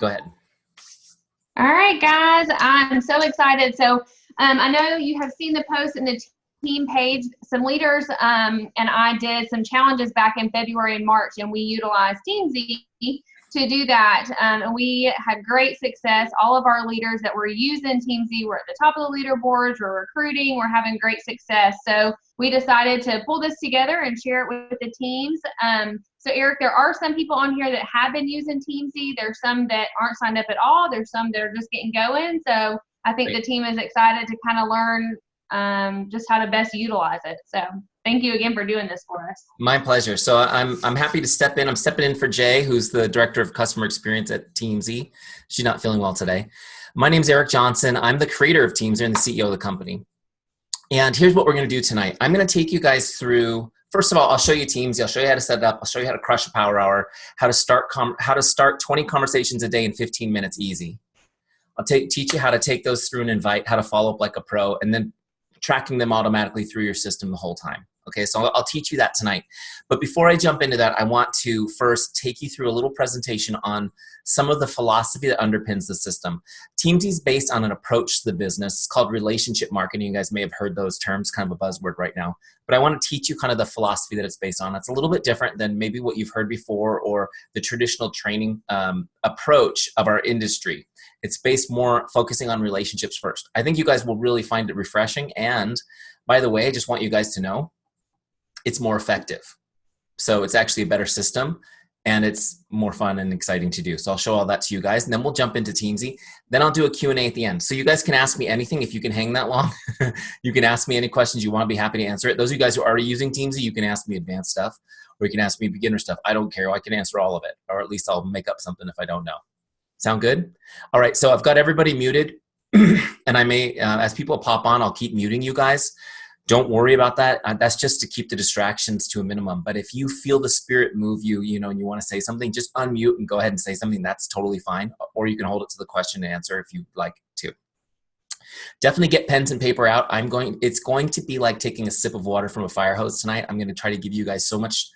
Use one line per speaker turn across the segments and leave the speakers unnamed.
Go ahead.
All right, guys, I'm so excited. So, I know you have seen the post in the team page. Some leaders and I did some challenges back in February and March, and we utilized Teamzy to do that. And we had great success. All of our leaders that were using Teamzy were at the top of the leaderboards, we're recruiting, we're having great success. So, we decided to pull this together and share it with the teams. So Eric, there are some people on here that have been using Teamzy. There's some that aren't signed up at all. There's some that are just getting going. So I think the team is excited to kind of learn just how to best utilize it. So thank you again for doing this for us.
My pleasure. So I'm happy to step in. I'm stepping in for Jay, who's the Director of Customer Experience at Teamzy. She's not feeling well today. My name's Eric Johnson. I'm the creator of Teamzy and the CEO of the company. And here's what we're going to do tonight. I'm going to take you guys through, first of all, I'll show you Teamzy. I'll show you how to set it up. I'll show you how to crush a power hour, how to start 20 conversations a day in 15 minutes easy. I'll teach you how to take those through an invite, how to follow up like a pro, and then tracking them automatically through your system the whole time. Okay, so I'll teach you that tonight. But before I jump into that, I want to first take you through a little presentation on some of the philosophy that underpins the system. Teamzy is based on an approach to the business. It's called relationship marketing. You guys may have heard those terms, kind of a buzzword right now. But I want to teach you kind of the philosophy that it's based on. It's a little bit different than maybe what you've heard before or the traditional training approach of our industry. It's based more focusing on relationships first. I think you guys will really find it refreshing. And by the way, I just want you guys to know, it's more effective. So it's actually a better system and it's more fun and exciting to do. So I'll show all that to you guys and then we'll jump into Teamzy. Then I'll do a Q&A at the end. So you guys can ask me anything if you can hang that long. You can ask me any questions you want, to be happy to answer it. Those of you guys who are already using Teamzy, you can ask me advanced stuff or you can ask me beginner stuff. I don't care. I can answer all of it, or at least I'll make up something if I don't know. Sound good? All right, so I've got everybody muted and I may, as people pop on, I'll keep muting you guys. Don't worry about that. That's just to keep the distractions to a minimum. But if you feel the spirit move you, and you want to say something, just unmute and go ahead and say something. That's totally fine. Or you can hold it to the question and answer if you'd like to. Definitely get pens and paper out. It's going to be like taking a sip of water from a fire hose tonight. I'm going to try to give you guys so much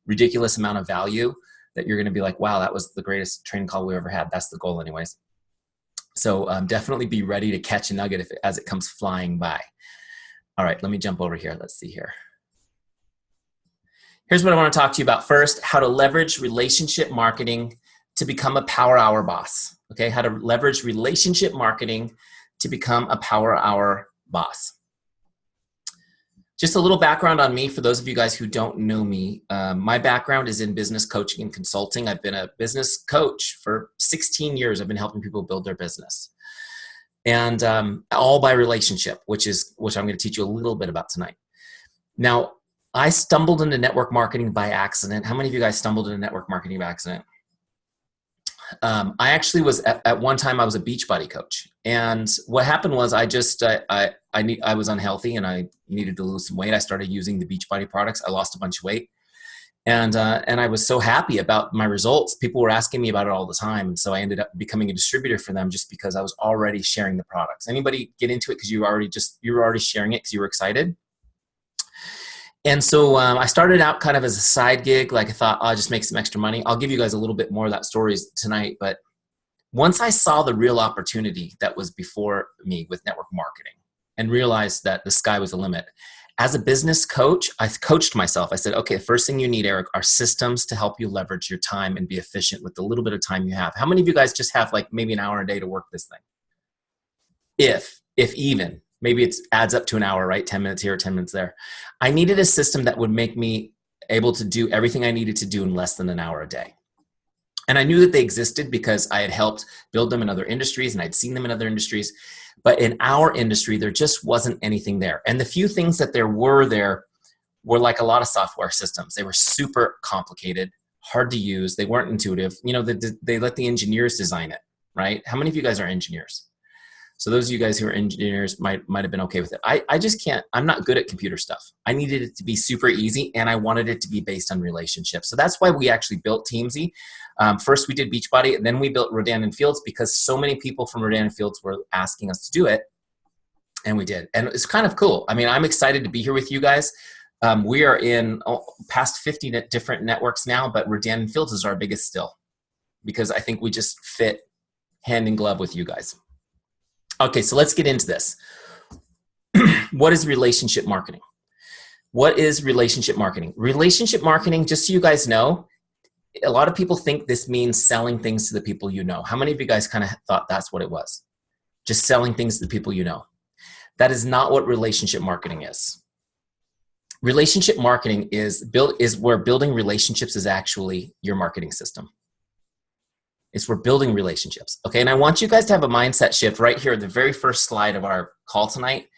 ridiculous amount of value that you're going to be like, wow, that was the greatest training call we ever had. That's the goal anyways. So definitely be ready to catch a nugget as it comes flying by. All right, let me jump over here. Let's see here. Here's what I want to talk to you about first, how to leverage relationship marketing to become a power hour boss. Okay, how to leverage relationship marketing to become a power hour boss. Just a little background on me for those of you guys who don't know me. My background is in business coaching and consulting. I've been a business coach for 16 years. I've been helping people build their business. And all by relationship, which I'm going to teach you a little bit about tonight. Now, I stumbled into network marketing by accident. How many of you guys stumbled into network marketing by accident? I actually was at one time I was a Beachbody coach, and what happened was I was unhealthy and I needed to lose some weight. I started using the Beachbody products. I lost a bunch of weight. And I was so happy about my results. People were asking me about it all the time. And so I ended up becoming a distributor for them just because I was already sharing the products. Anybody get into it because you were already sharing it because you were excited? And so I started out kind of as a side gig. Like I thought, I'll just make some extra money. I'll give you guys a little bit more of that stories tonight. But once I saw the real opportunity that was before me with network marketing and realized that the sky was the limit, as a business coach, I coached myself. I said, okay, the first thing you need, Eric, are systems to help you leverage your time and be efficient with the little bit of time you have. How many of you guys just have like maybe an hour a day to work this thing? If even, maybe it adds up to an hour, right? 10 minutes here, 10 minutes there. I needed a system that would make me able to do everything I needed to do in less than an hour a day. And I knew that they existed because I had helped build them in other industries and I'd seen them in other industries. But in our industry, there just wasn't anything there. And the few things that there were like a lot of software systems. They were super complicated, hard to use. They weren't intuitive. They let the engineers design it, right? How many of you guys are engineers? So those of you guys who are engineers might have been okay with it. I just can't, I'm not good at computer stuff. I needed it to be super easy and I wanted it to be based on relationships. So that's why we actually built Teamzy. First we did Beachbody and then we built Rodan and Fields because so many people from Rodan and Fields were asking us to do it. And we did. And it's kind of cool. I mean, I'm excited to be here with you guys. We are in past 50 different networks now, but Rodan and Fields is our biggest still. because I think we just fit hand in glove with you guys. Okay, so let's get into this. What is relationship marketing? What is relationship marketing? Relationship marketing, just so you guys know, a lot of people think this means selling things to the people you know. How many of you guys kind of thought that's what it was? Just selling things to the people you know. That is not what relationship marketing is. Relationship marketing is where building relationships is actually your marketing system. It's where building relationships. Okay, and I want you guys to have a mindset shift right here. The very first slide of our call tonight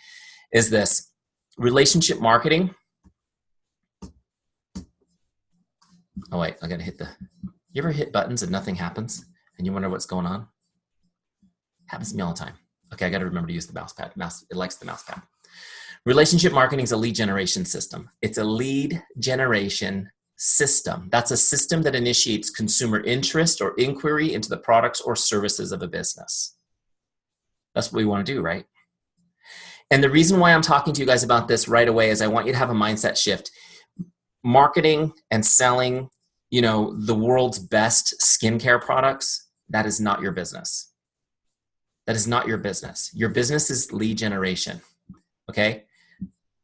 is this. Relationship marketing. Oh wait, I gotta hit the, you ever hit buttons and nothing happens and you wonder what's going on? Happens to me all the time. Okay, I gotta remember to use the mouse pad. It likes the mouse pad. Relationship marketing is a lead generation system. It's a lead generation system. That's a system that initiates consumer interest or inquiry into the products or services of a business. That's what we want to do, right? And the reason why I'm talking to you guys about this right away is I want you to have a mindset shift. Marketing and selling, the world's best skincare products, that is not your business. That is not your business. Your business is lead generation, okay?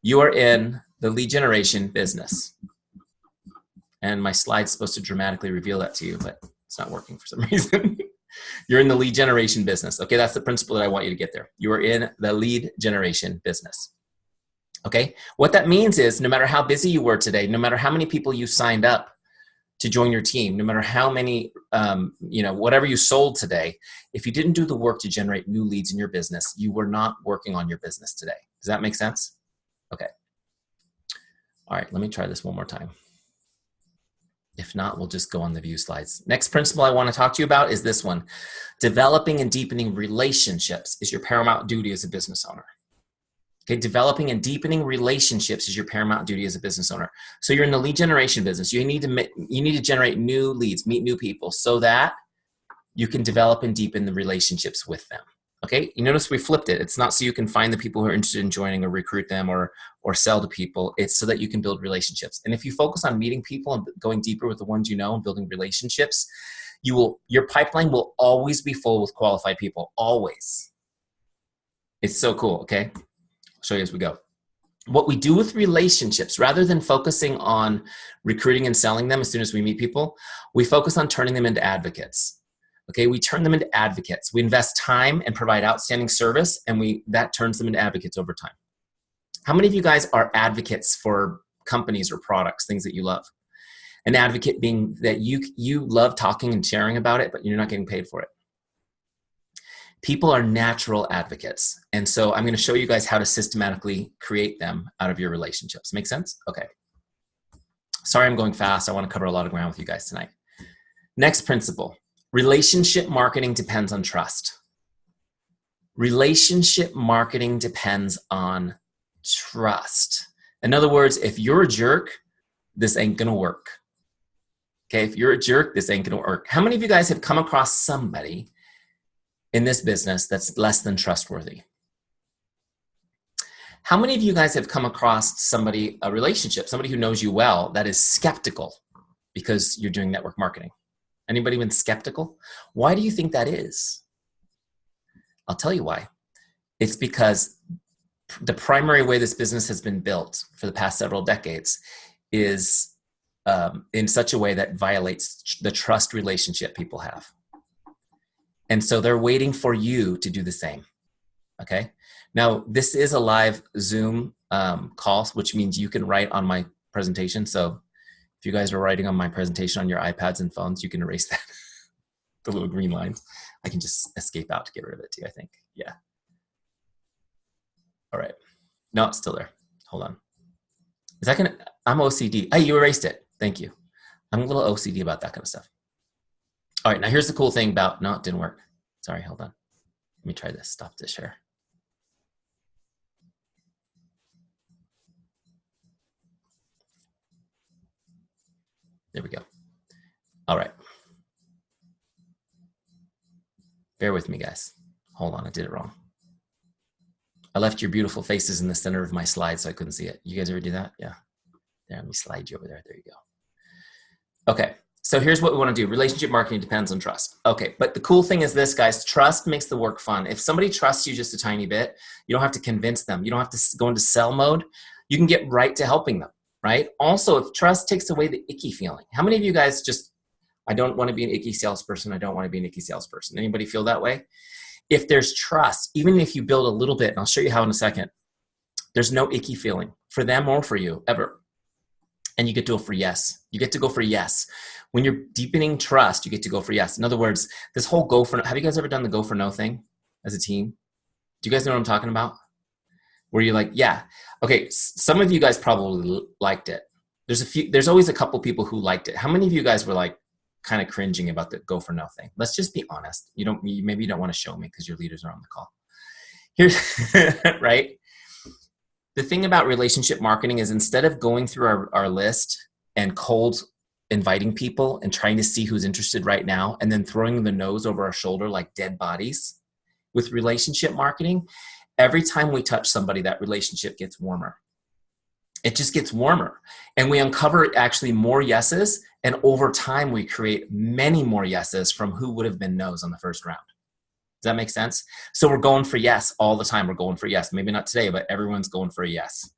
You are in the lead generation business. And my slide's supposed to dramatically reveal that to you, but it's not working for some reason. You're in the lead generation business. Okay, that's the principle that I want you to get there. You are in the lead generation business. Okay, what that means is no matter how busy you were today, no matter how many people you signed up to join your team, no matter how many, whatever you sold today, if you didn't do the work to generate new leads in your business, you were not working on your business today. Does that make sense? Okay. All right, let me try this one more time. If not, we'll just go on the view slides. Next principle I want to talk to you about is this one. Developing and deepening relationships is your paramount duty as a business owner. Okay, developing and deepening relationships is your paramount duty as a business owner. So you're in the lead generation business. You need to generate new leads, meet new people so that you can develop and deepen the relationships with them. Okay, you notice we flipped it. It's not so you can find the people who are interested in joining or recruit them or sell to people. It's so that you can build relationships. And if you focus on meeting people and going deeper with the ones you know and building relationships, your pipeline will always be full with qualified people, always. It's so cool, okay? I'll show you as we go. What we do with relationships, rather than focusing on recruiting and selling them as soon as we meet people, we focus on turning them into advocates. Okay, we turn them into advocates. We invest time and provide outstanding service, and that turns them into advocates over time. How many of you guys are advocates for companies or products, things that you love? An advocate being that you love talking and sharing about it, but you're not getting paid for it. People are natural advocates, and so I'm going to show you guys how to systematically create them out of your relationships. Make sense? Okay. Sorry, I'm going fast. I want to cover a lot of ground with you guys tonight. Next principle. Relationship marketing depends on trust. Relationship marketing depends on trust. In other words, if you're a jerk, this ain't gonna work. Okay, if you're a jerk, this ain't gonna work. How many of you guys have come across somebody in this business that's less than trustworthy? How many of you guys have come across somebody, a relationship, somebody who knows you well that is skeptical because you're doing network marketing? Anybody been skeptical? Why do you think that is? I'll tell you why. It's because the primary way this business has been built for the past several decades is in such a way that violates the trust relationship people have. And so they're waiting for you to do the same, okay? Now, this is a live Zoom call, which means you can write on my presentation. So if you guys are writing on my presentation on your iPads and phones, you can erase that, the little green lines. I can just escape out to get rid of it too, I think. Yeah. All right. No, it's still there. Hold on. Is that gonna, I'm OCD. Hey, you erased it. Thank you. I'm a little OCD about that kind of stuff. All right, now here's the cool thing about, no, it didn't work. Sorry, hold on. Let me try this, stop the share. There we go. All right. Bear with me, guys. Hold on, I did it wrong. I left your beautiful faces in the center of my slide so I couldn't see it. You guys ever do that? Yeah. There, let me slide you over there. There you go. Okay, So here's what we want to do. Relationship marketing depends on trust. Okay, but the cool thing is this, guys, trust makes the work fun. If somebody trusts you just a tiny bit, you don't have to convince them. You don't have to go into sell mode. You can get right to helping them, right? Also, if trust takes away the icky feeling. How many of you guys just, I don't want to be an icky salesperson. I don't want to be an icky salesperson. Anybody feel that way? If there's trust, even if you build a little bit, and I'll show you how in a second, there's no icky feeling for them or for you ever. And you get to go for yes. You get to go for yes. When you're deepening trust, you get to go for yes. In other words, this whole go for no, have you guys ever done the go for no thing as a team? Do you guys know what I'm talking about? Where you're like, yeah. Okay, some of you guys probably liked it. There's always a couple people who liked it. How many of you guys were like kind of cringing about the go for no thing? Let's just be honest. Maybe you don't want to show me because your leaders are on the call. Here's, right? The thing about relationship marketing is instead of going through our list and cold inviting people and trying to see who's interested right now and then throwing the nose over our shoulder like dead bodies, with relationship marketing, every time we touch somebody, that relationship gets warmer. It just gets warmer. And we uncover actually more yeses. And over time, we create many more yeses from who would have been no's on the first round. Does that make sense? So we're going for yes all the time. We're going for yes. Maybe not today, but everyone's going for a yes.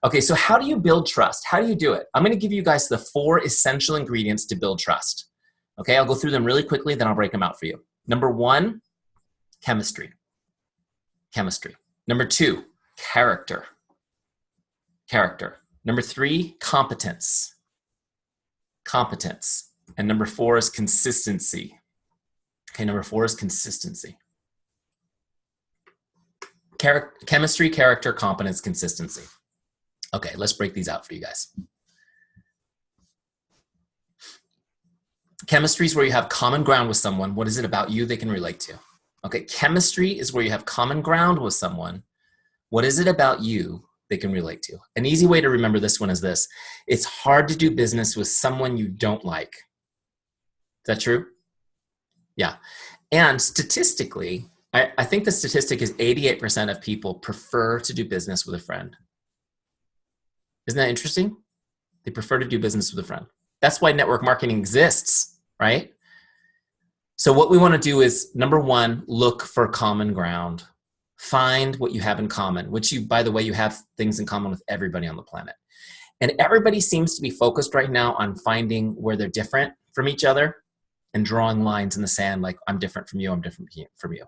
Okay, so how do you build trust? How do you do it? I'm going to give you guys the 4 essential ingredients to build trust. Okay, I'll go through them really quickly, then I'll break them out for you. Number 1, chemistry. Chemistry. Number 2, character. Character. Number 3, competence. Competence. And number 4 is consistency. Okay, number 4 is consistency. Chemistry, character, competence, consistency. Okay, let's break these out for you guys. Chemistry is where you have common ground with someone. What is it about you they can relate to? Okay, chemistry is where you have common ground with someone. What is it about you they can relate to? An easy way to remember this one is this. It's hard to do business with someone you don't like. Is that true? Yeah. And statistically, I think the statistic is 88% of people prefer to do business with a friend. Isn't that interesting? They prefer to do business with a friend. That's why network marketing exists, right? So what we want to do is, number 1, look for common ground. Find what you have in common, which you, by the way, you have things in common with everybody on the planet. And everybody seems to be focused right now on finding where they're different from each other and drawing lines in the sand like, I'm different from you, I'm different from you.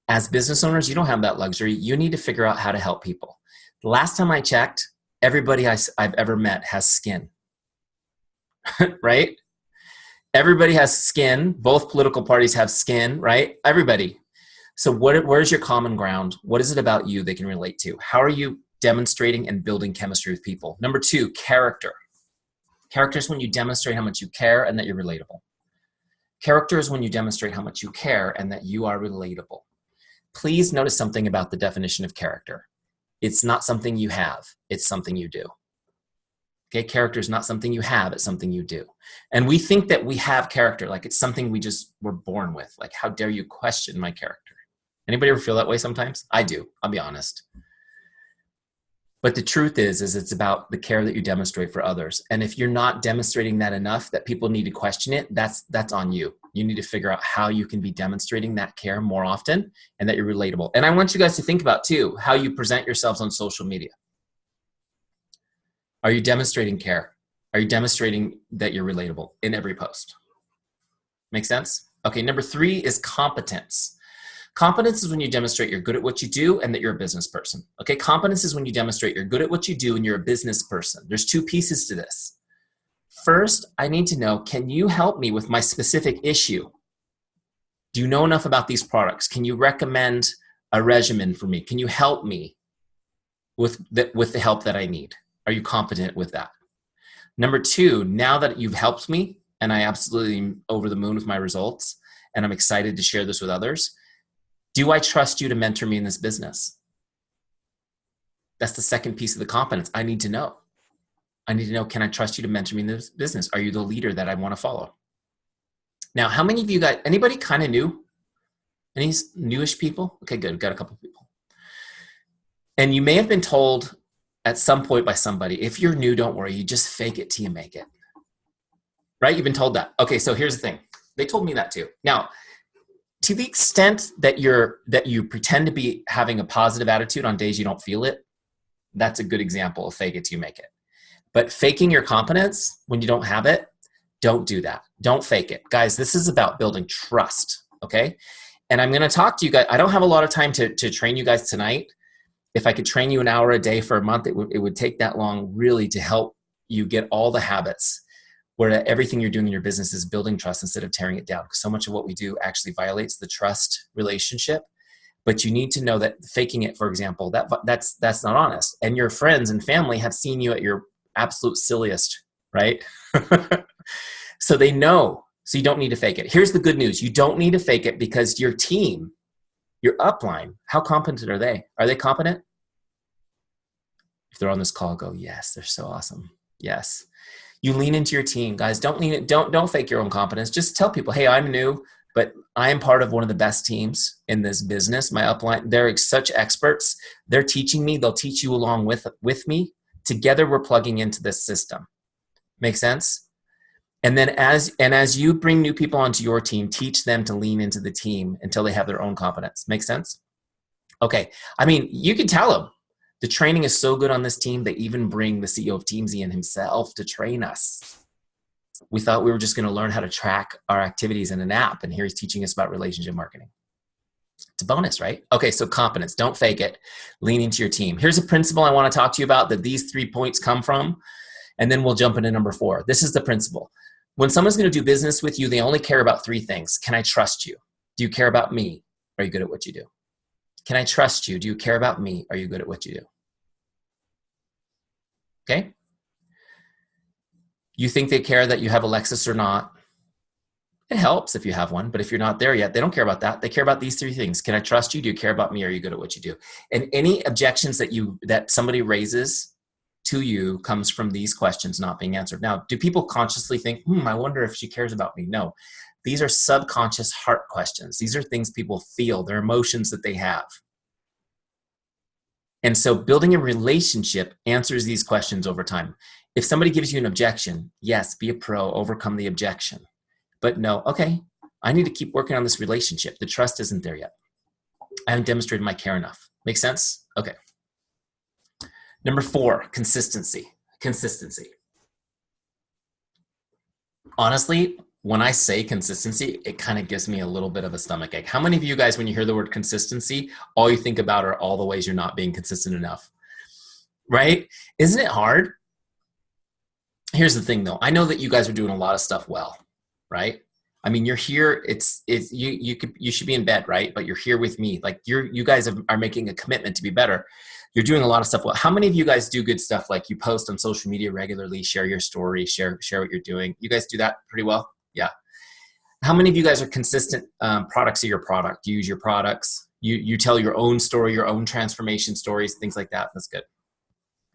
As business owners, you don't have that luxury. You need to figure out how to help people. The last time I checked, everybody I've ever met has skin, right? Everybody has skin. Both political parties have skin, right? Everybody. So where's your common ground? What is it about you they can relate to? How are you demonstrating and building chemistry with people? Number 2, character. Character is when you demonstrate how much you care and that you're relatable. Character is when you demonstrate how much you care and that you are relatable. Please notice something about the definition of character. It's not something you have, it's something you do. Okay, character is not something you have, it's something you do. And we think that we have character, like it's something we just were born with. Like, how dare you question my character? Anybody ever feel that way sometimes? I do, I'll be honest. But the truth is it's about the care that you demonstrate for others. And if you're not demonstrating that enough, that people need to question it, that's on you. You need to figure out how you can be demonstrating that care more often and that you're relatable. And I want you guys to think about, too, how you present yourselves on social media. Are you demonstrating care? Are you demonstrating that you're relatable in every post? Make sense? Okay, number 3 is competence. Competence is when you demonstrate you're good at what you do and that you're a business person. Okay, competence is when you demonstrate you're good at what you do and you're a business person. There's 2 pieces to this. First, I need to know, can you help me with my specific issue? Do you know enough about these products? Can you recommend a regimen for me? Can you help me with the help that I need? Are you competent with that? Number 2, now that you've helped me and I absolutely am over the moon with my results and I'm excited to share this with others, do I trust you to mentor me in this business? That's the second piece of the competence. I need to know. I need to know, can I trust you to mentor me in this business? Are you the leader that I want to follow? Now, how many of you got, anybody kind of new? Any newish people? Okay, good. Got a couple people. And you may have been told at some point by somebody, if you're new, don't worry. You just fake it till you make it. right? You've been told that. Okay, so here's the thing. They told me that too. Now, to the extent that you pretend to be having a positive attitude on days you don't feel it, that's a good example of fake it till you make it. But faking your competence when you don't have it, don't do that. Don't fake it. Guys, this is about building trust, okay? And I'm gonna talk to you guys. I don't have a lot of time to train you guys tonight. If I could train you an hour a day for a month, it would take that long really to help you get all the habits where everything you're doing in your business is building trust instead of tearing it down. Because so much of what we do actually violates the trust relationship. But you need to know that faking it, for example, that's not honest. And your friends and family have seen you at your absolute silliest, right? So they know. So you don't need to fake it. Here's the good news. You don't need to fake it because your team, your upline, how competent are they? Are they competent? If they're on this call, go, yes, they're so awesome. Yes. You lean into your team, guys. Don't fake your own competence. Just tell people, hey, I'm new, but I am part of one of the best teams in this business. My upline, they're such experts. They're teaching me. They'll teach you along with me. Together, we're plugging into this system. Make sense? And then as you bring new people onto your team, teach them to lean into the team until they have their own competence. Make sense? Okay. I mean, you can tell them. The training is so good on this team, they even bring the CEO of Teamzy in himself to train us. We thought we were just going to learn how to track our activities in an app, and here he's teaching us about relationship marketing. It's a bonus, right? Okay, so competence. Don't fake it. Lean into your team. Here's a principle I want to talk to you about that these 3 points come from, and then we'll jump into number 4. This is the principle. When someone's going to do business with you, they only care about 3 things. Can I trust you? Do you care about me? Are you good at what you do? Can I trust you? Do you care about me? Are you good at what you do? Okay? You think they care that you have a Lexus or not? It helps if you have one, but if you're not there yet, they don't care about that. They care about these 3 things. Can I trust you? Do you care about me? Are you good at what you do? And any objections that somebody raises to you comes from these questions not being answered. Now, do people consciously think, I wonder if she cares about me? No. These are subconscious heart questions. These are things people feel. They're emotions that they have. And so building a relationship answers these questions over time. If somebody gives you an objection, yes, be a pro, overcome the objection. But no, okay, I need to keep working on this relationship. The trust isn't there yet. I haven't demonstrated my care enough. Make sense? Okay. Number 4, consistency. Consistency. Honestly, when I say consistency, it kind of gives me a little bit of a stomachache. How many of you guys, when you hear the word consistency, all you think about are all the ways you're not being consistent enough? Right? Isn't it hard? Here's the thing though. I know that you guys are doing a lot of stuff well, right? I mean, you're here, you should be in bed, right? But you're here with me. Like you guys are making a commitment to be better. You're doing a lot of stuff well. How many of you guys do good stuff? Like you post on social media regularly, share your story, share what you're doing. You guys do that pretty well? Yeah. How many of you guys are consistent products of your product? You use your products. You tell your own story, your own transformation stories, things like that. That's good.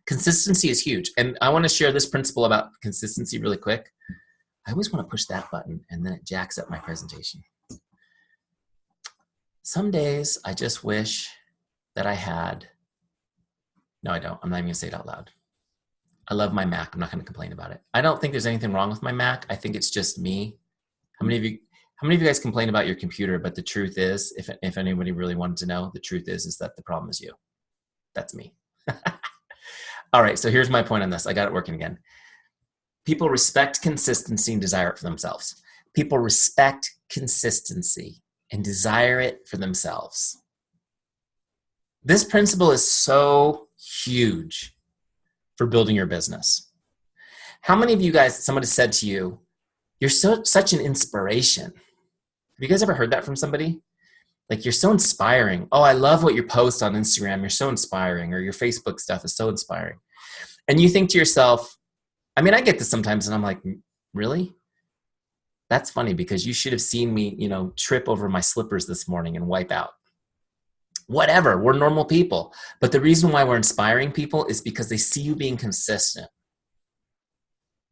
Consistency is huge. And I want to share this principle about consistency really quick. I always want to push that button and then it jacks up my presentation. Some days I just wish that I had, no, I don't. I'm not even going to say it out loud. I love my Mac. I'm not going to complain about it. I don't think there's anything wrong with my Mac. I think it's just me. How many of you guys complain about your computer? But the truth is, if anybody really wanted to know, the truth is that the problem is you. That's me. All right. So here's my point on this. I got it working again. People respect consistency and desire it for themselves. People respect consistency and desire it for themselves. This principle is so huge for building your business. How many of you guys, somebody said to you, you're such an inspiration. Have you guys ever heard that from somebody? Like, you're so inspiring. Oh, I love what you post on Instagram. You're so inspiring. Or your Facebook stuff is so inspiring. And you think to yourself, I mean, I get this sometimes and I'm like, really? That's funny because you should have seen me, trip over my slippers this morning and wipe out. Whatever, we're normal people. But the reason why we're inspiring people is because they see you being consistent.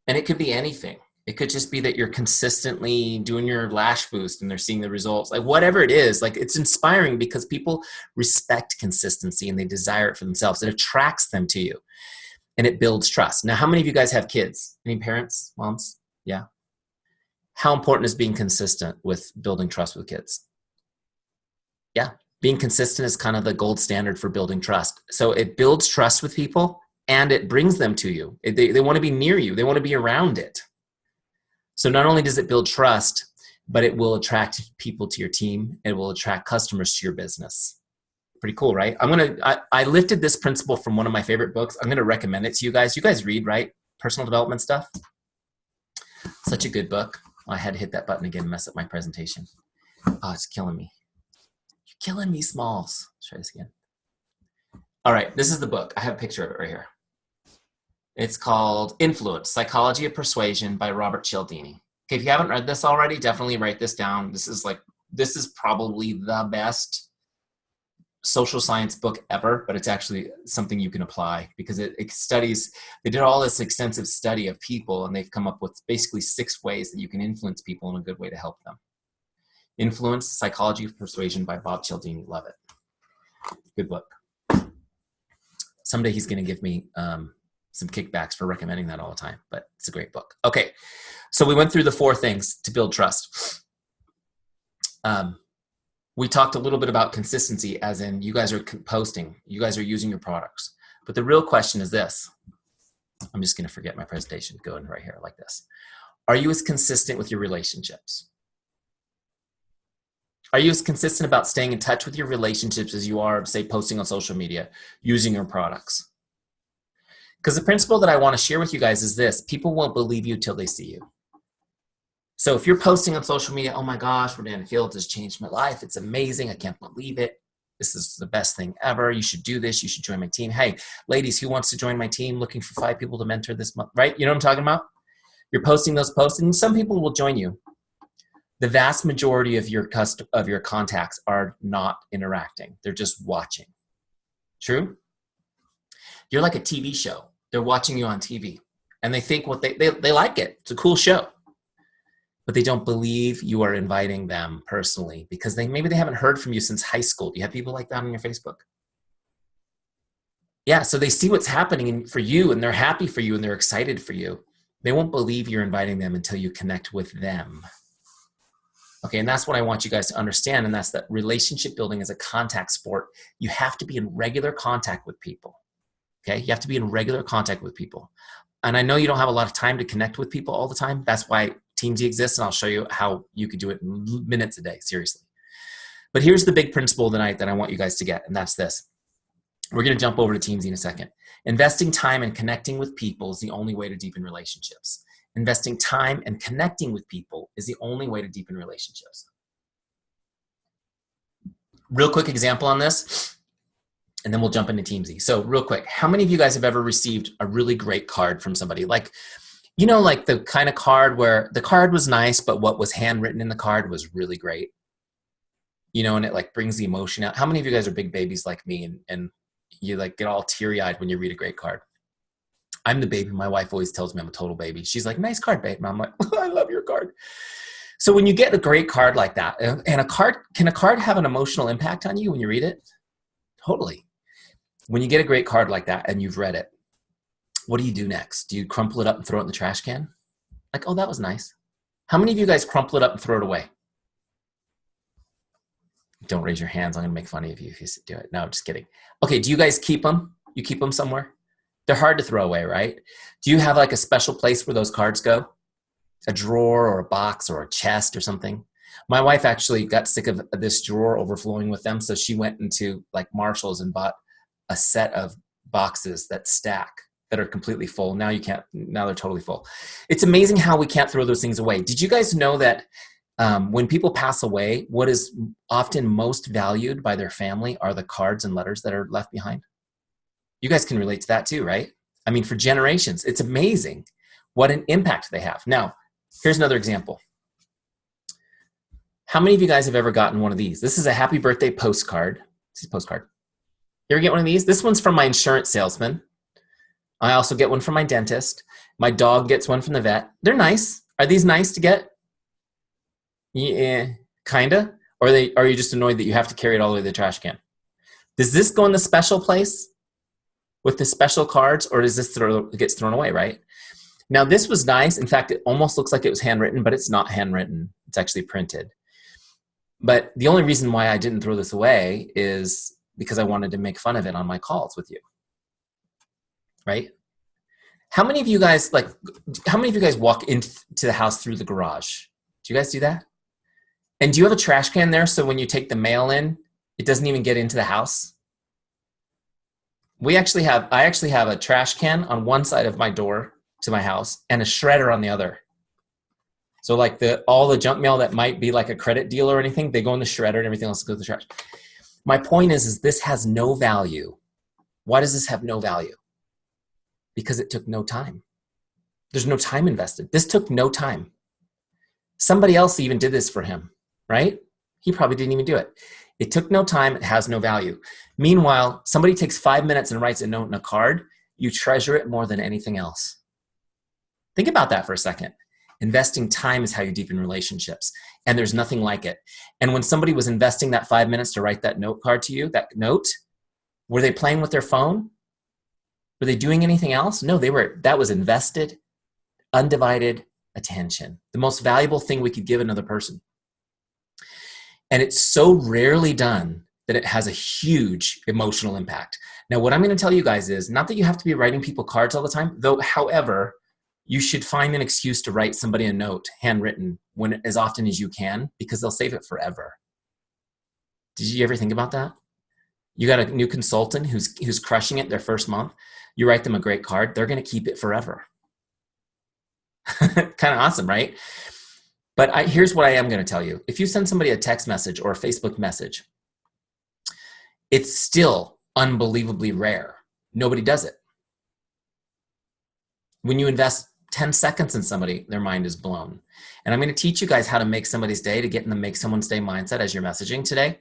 And it could be anything. It could just be that you're consistently doing your lash boost and they're seeing the results. Like whatever it is, like it's inspiring because people respect consistency and they desire it for themselves. It attracts them to you and it builds trust. Now, how many of you guys have kids? Any parents, moms? Yeah. How important is being consistent with building trust with kids? Yeah, being consistent is kind of the gold standard for building trust. So it builds trust with people and it brings them to you. They want to be near you. They want to be around it. So not only does it build trust, but it will attract people to your team. It will attract customers to your business. Pretty cool, right? I lifted this principle from one of my favorite books. I'm going to recommend it to you guys. You guys read, right? Personal development stuff. Such a good book. I had to hit that button again and mess up my presentation. Oh, it's killing me. You're killing me, Smalls. Let's try this again. All right, this is the book. I have a picture of it right here. It's called Influence, Psychology of Persuasion by Robert Cialdini. Okay, if you haven't read this already, definitely write this down. This is probably the best social science book ever, but it's actually something you can apply because it studies, they did all this extensive study of people and they've come up with basically 6 ways that you can influence people in a good way to help them. Influence, Psychology of Persuasion by Bob Cialdini. Love it. Good book. Someday he's going to give me some kickbacks for recommending that all the time, but it's a great book. Okay, so we went through the 4 things to build trust. We talked a little bit about consistency, as in you guys are posting, you guys are using your products. But the real question is this. I'm just going to forget my presentation, going right here like this. Are you as consistent with your relationships? Are you as consistent about staying in touch with your relationships as you are, say, posting on social media, using your products? Because the principle that I want to share with you guys is this: people won't believe you till they see you. So if you're posting on social media, oh my gosh, Rodan Fields has changed my life. It's amazing. I can't believe it. This is the best thing ever. You should do this. You should join my team. Hey, ladies, who wants to join my team? Looking for 5 people to mentor this month, right? You know what I'm talking about? You're posting those posts and some people will join you. The vast majority of your contacts are not interacting. They're just watching. True? You're like a TV show. They're watching you on TV and they think they like it. It's a cool show. But they don't believe you are inviting them personally because maybe they haven't heard from you since high school. Do you have people like that on your Facebook? Yeah, so they see what's happening for you and they're happy for you and they're excited for you. They won't believe you're inviting them until you connect with them. Okay, and that's what I want you guys to understand, and that's that relationship building is a contact sport. You have to be in regular contact with people. Okay, you have to be in regular contact with people. And I know you don't have a lot of time to connect with people all the time. That's why Teamzy exists, and I'll show you how you could do it in minutes a day, seriously. But here's the big principle tonight that I want you guys to get, and that's this. We're going to jump over to Teamzy in a second. Investing time and connecting with people is the only way to deepen relationships. Investing time and connecting with people is the only way to deepen relationships. Real quick example on this, and then we'll jump into Teamzy. So real quick, how many of you guys have ever received a really great card from somebody? Like, you know, like the kind of card where the card was nice, but what was handwritten in the card was really great. You know, and it like brings the emotion out. How many of you guys are big babies like me and you like get all teary-eyed when you read a great card? I'm the baby. My wife always tells me I'm a total baby. She's like, nice card, babe. And I'm like, I love your card. So when you get a great card like that, and can a card have an emotional impact on you when you read it? Totally. When you get a great card like that and you've read it, what do you do next? Do you crumple it up and throw it in the trash can? Like, oh, that was nice. How many of you guys crumple it up and throw it away? Don't raise your hands. I'm going to make fun of you if you do it. No, I'm just kidding. Okay, do you guys keep them? You keep them somewhere? They're hard to throw away, right? Do you have like a special place where those cards go? A drawer or a box or a chest or something? My wife actually got sick of this drawer overflowing with them, so she went into like Marshall's and bought a set of boxes that stack that are completely full. Now they're totally full. It's amazing how we can't throw those things away. Did you guys know that when people pass away, what is often most valued by their family are the cards and letters that are left behind? You guys can relate to that too, right? I mean, for generations, it's amazing what an impact they have. Now, here's another example. How many of you guys have ever gotten one of these? This is a happy birthday postcard. This is a postcard. You ever get one of these? This one's from my insurance salesman. I also get one from my dentist. My dog gets one from the vet. They're nice. Are these nice to get? Yeah, kinda. Or are you just annoyed that you have to carry it all the way to the trash can? Does this go in the special place with the special cards, or does this gets thrown away, right? Now this was nice. In fact, it almost looks like it was handwritten, but it's not handwritten. It's actually printed. But the only reason why I didn't throw this away is because I wanted to make fun of it on my calls with you, right? How many of you guys walk into the house through the garage? Do you guys do that? And do you have a trash can there so when you take the mail in, it doesn't even get into the house? I actually have a trash can on one side of my door to my house and a shredder on the other. So like all the junk mail that might be like a credit deal or anything, they go in the shredder and everything else goes to the trash. My point is this has no value. Why does this have no value? Because it took no time. There's no time invested. This took no time. Somebody else even did this for him, right? He probably didn't even do it. It took no time. It has no value. Meanwhile, somebody takes 5 minutes and writes a note in a card. You treasure it more than anything else. Think about that for a second. Investing time is how you deepen relationships. And there's nothing like it. And when somebody was investing that 5 minutes to write that note card to you, that note, were they playing with their phone? Were they doing anything else? No, that was invested, undivided attention. The most valuable thing we could give another person. And it's so rarely done that it has a huge emotional impact. Now, what I'm going to tell you guys is not that you have to be writing people cards all the time, though, however, you should find an excuse to write somebody a note, handwritten, as often as you can, because they'll save it forever. Did you ever think about that? You got a new consultant who's crushing it their first month. You write them a great card. They're going to keep it forever. Kind of awesome, right? But here's what I am going to tell you. If you send somebody a text message or a Facebook message, it's still unbelievably rare. Nobody does it. When you invest 10 seconds in somebody, their mind is blown. And I'm going to teach you guys how to make somebody's day, to get in the make someone's day mindset as you're messaging today.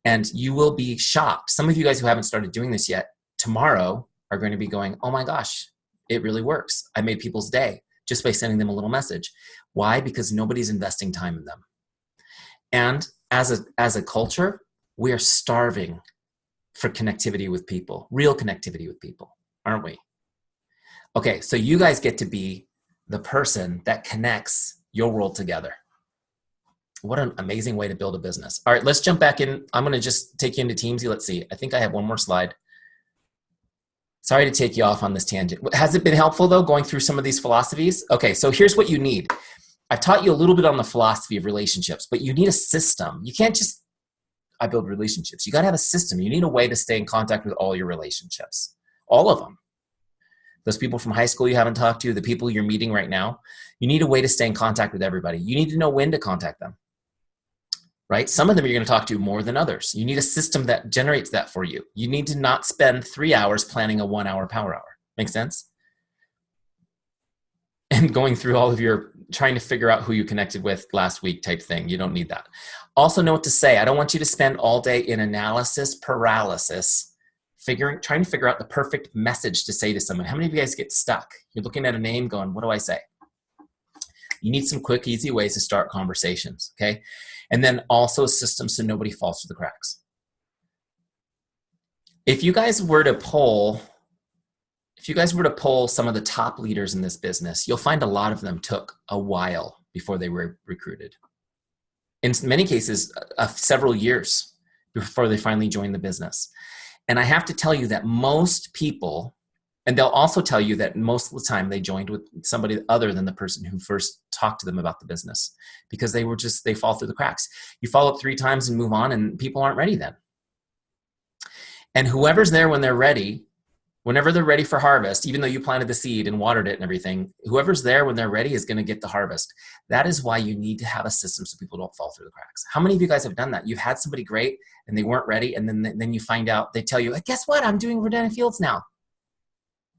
And you will be shocked. Some of you guys who haven't started doing this yet, tomorrow are going to be going, oh my gosh, it really works. I made people's day just by sending them a little message. Why? Because nobody's investing time in them. And as a culture, we are starving for connectivity with people, real connectivity with people, aren't we? Okay, so you guys get to be the person that connects your world together. What an amazing way to build a business. All right, let's jump back in. I'm going to just take you into Teamzy. Let's see. I think I have one more slide. Sorry to take you off on this tangent. Has it been helpful, though, going through some of these philosophies? Okay, so here's what you need. I've taught you a little bit on the philosophy of relationships, but you need a system. You can't just, I build relationships. You got to have a system. You need a way to stay in contact with all your relationships, all of them. Those people from high school you haven't talked to, the people you're meeting right now, you need a way to stay in contact with everybody. You need to know when to contact them, right? Some of them you're going to talk to more than others. You need a system that generates that for you. You need to not spend 3 hours planning a 1 hour power hour. Make sense? And going through all of your, trying to figure out who you connected with last week type thing. You don't need that. Also know what to say. I don't want you to spend all day in analysis paralysis, trying to figure out the perfect message to say to someone. How many of you guys get stuck? You're looking at a name going, what do I say? You need some quick, easy ways to start conversations, okay? And then also a system so nobody falls through the cracks. If you guys were to poll some of the top leaders in this business, you'll find a lot of them took a while before they were recruited. In many cases, several years before they finally joined the business. And I have to tell you that most people, and they'll also tell you that most of the time they joined with somebody other than the person who first talked to them about the business, because they fall through the cracks. You follow up 3 times and move on, and people aren't ready then. And whoever's there when they're ready, whenever they're ready for harvest, even though you planted the seed and watered it and everything, whoever's there when they're ready is going to get the harvest. That is why you need to have a system so people don't fall through the cracks. How many of you guys have done that? You've had somebody great and they weren't ready, and then you find out, they tell you, guess what? I'm doing Rodan Fields now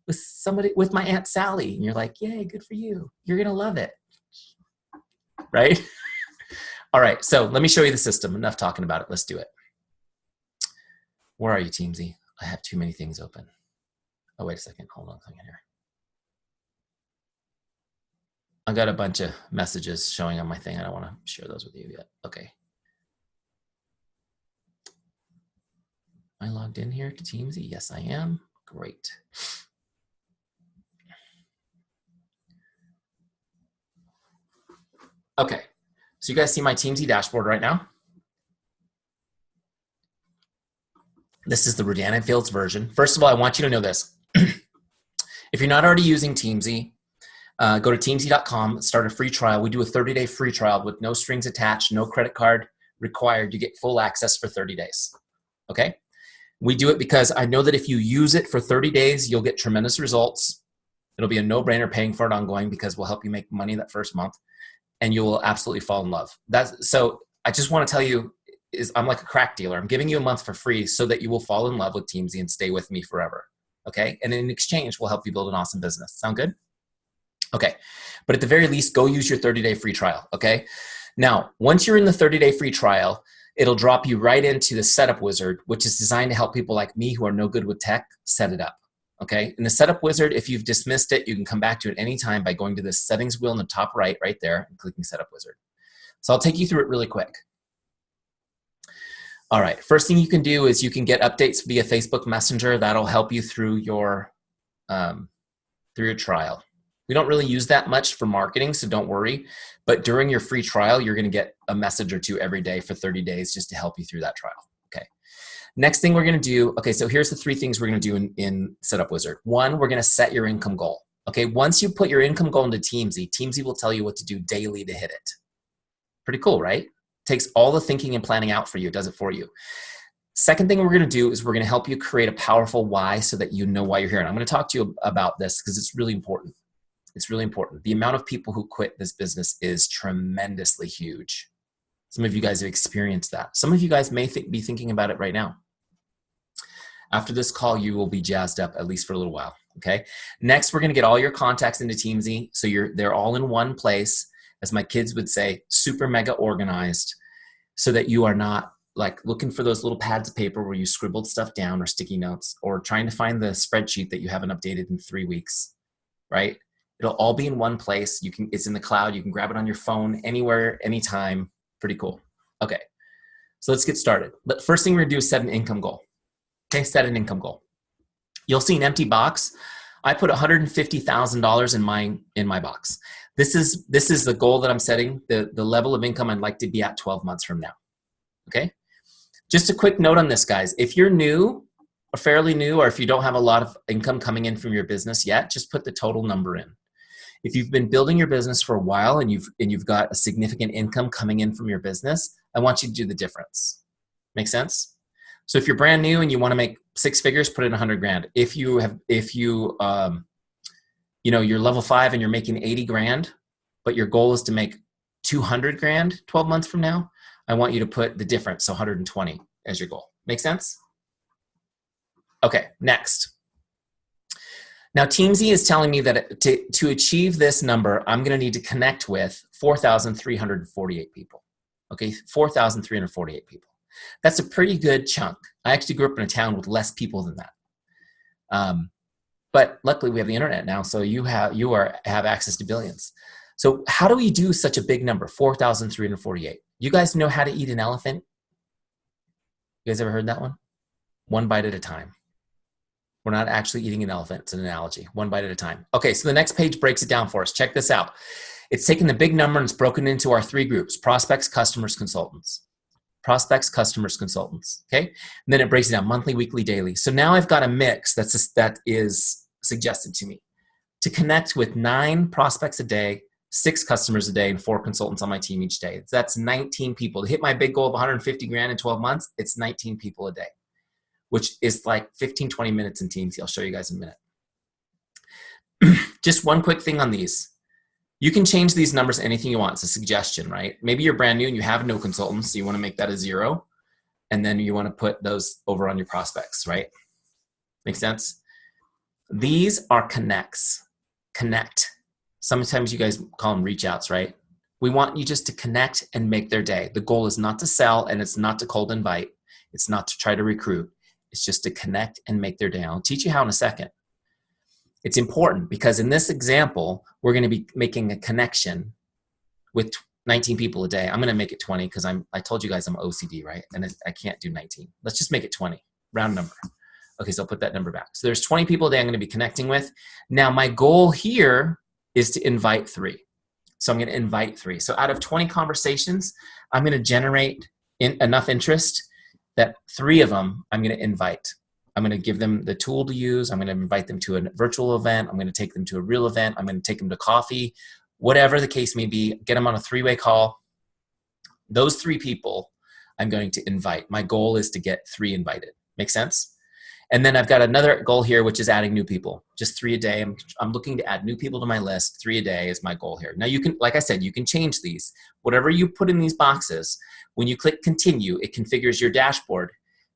with my Aunt Sally. And you're like, yay, good for you. You're going to love it. Right? All right, so let me show you the system. Enough talking about it. Let's do it. Where are you, Teamzy? I have too many things open. Oh, wait a second. Hold on a second here. I got a bunch of messages showing on my thing. I don't want to share those with you yet. Okay. Am I logged in here to Teamzy? Yes, I am. Great. Okay, so you guys see my Teamzy dashboard right now? This is the Rodan and Fields version. First of all, I want you to know this. If you're not already using Teamzy, go to teamzy.com, start a free trial. We do a 30-day free trial with no strings attached, no credit card required. You get full access for 30 days, okay? We do it because I know that if you use it for 30 days, you'll get tremendous results. It'll be a no-brainer paying for it ongoing because we'll help you make money that first month, and you will absolutely fall in love. So I just want to tell you, I'm like a crack dealer. I'm giving you a month for free so that you will fall in love with Teamzy and stay with me forever, okay? And in exchange, we'll help you build an awesome business. Sound good? Okay, but at the very least, go use your 30-day free trial, okay? Now, once you're in the 30-day free trial, it'll drop you right into the setup wizard, which is designed to help people like me who are no good with tech set it up, okay? In the setup wizard, if you've dismissed it, you can come back to it anytime by going to the settings wheel in the top right there and clicking setup wizard. So I'll take you through it really quick. All right, first thing you can do is you can get updates via Facebook Messenger. That'll help you through your trial. We don't really use that much for marketing, so don't worry. But during your free trial, you're gonna get a message or two every day for 30 days just to help you through that trial, okay? Next thing we're gonna do, okay, so here's the 3 things we're gonna do in Setup Wizard. 1, we're gonna set your income goal, okay? Once you put your income goal into Teamzy, Teamzy will tell you what to do daily to hit it. Pretty cool, right? Takes all the thinking and planning out for you, it does it for you. Second thing we're gonna do is we're gonna help you create a powerful why so that you know why you're here. And I'm gonna talk to you about this because it's really important. It's really important. The amount of people who quit this business is tremendously huge. Some of you guys have experienced that. Some of you guys may be thinking about it right now. After this call, you will be jazzed up at least for a little while, okay? Next, we're gonna get all your contacts into Teamzy so they're all in one place, as my kids would say, super mega organized, so that you are not like looking for those little pads of paper where you scribbled stuff down or sticky notes or trying to find the spreadsheet that you haven't updated in 3 weeks, right? It'll all be in one place. It's in the cloud. You can grab it on your phone anywhere, anytime. Pretty cool. Okay, so let's get started. But first thing we're gonna do is set an income goal. Okay, set an income goal. You'll see an empty box. I put $150,000 in my box. This is the goal that I'm setting, the level of income I'd like to be at 12 months from now. Okay, just a quick note on this, guys. If you're new, or fairly new, or if you don't have a lot of income coming in from your business yet, just put the total number in. If you've been building your business for a while and you've got a significant income coming in from your business, I want you to do the difference. Make sense? So if you're brand new and you want to make 6 figures, put in 100 grand. If you're level 5 and you're making 80 grand, but your goal is to make 200 grand 12 months from now, I want you to put the difference, so 120 as your goal. Make sense? Okay, next. Now, Teamzy is telling me that to achieve this number, I'm going to need to connect with 4,348 people. Okay, 4,348 people. That's a pretty good chunk. I actually grew up in a town with less people than that. But luckily, we have the internet now, so you have access to billions. So how do we do such a big number, 4,348? You guys know how to eat an elephant? You guys ever heard that one? One bite at a time. We're not actually eating an elephant. It's an analogy. One bite at a time. Okay, so the next page breaks it down for us. Check this out. It's taken the big number and it's broken into our 3 groups: prospects, customers, consultants. Prospects, customers, consultants. Okay, and then it breaks it down monthly, weekly, daily. So now I've got a mix that is suggested to me to connect with 9 prospects a day, 6 customers a day, and 4 consultants on my team each day. That's 19 people. To hit my big goal of 150 grand in 12 months, it's 19 people a day, which is like 15, 20 minutes in Teamzy. I'll show you guys in a minute. Just one quick thing on these. You can change these numbers anything you want. It's a suggestion, right? Maybe you're brand new and you have no consultants, so you want to make that a 0, and then you want to put those over on your prospects, right? Make sense? These are connects. Connect. Sometimes you guys call them reach outs, right? We want you just to connect and make their day. The goal is not to sell, and it's not to cold invite. It's not to try to recruit. It's just to connect and make their day. I'll teach you how in a second. It's important because in this example, we're going to be making a connection with 19 people a day. I'm going to make it 20 because I told you guys I'm OCD, right? And I can't do 19. Let's just make it 20, round number. Okay, so I'll put that number back. So there's 20 people a day I'm going to be connecting with. Now my goal here is to invite 3. So I'm going to invite 3. So out of 20 conversations, I'm going to generate enough interest that 3 of them I'm going to invite. I'm going to give them the tool to use. I'm going to invite them to a virtual event. I'm going to take them to a real event. I'm going to take them to coffee, whatever the case may be, get them on a 3-way call. Those 3 people I'm going to invite. My goal is to get 3 invited. Make sense? And then I've got another goal here, which is adding new people. Just 3 a day. I'm looking to add new people to my list. 3 a day is my goal here. Now you can, like I said, you can change these. Whatever you put in these boxes, when you click continue, it configures your dashboard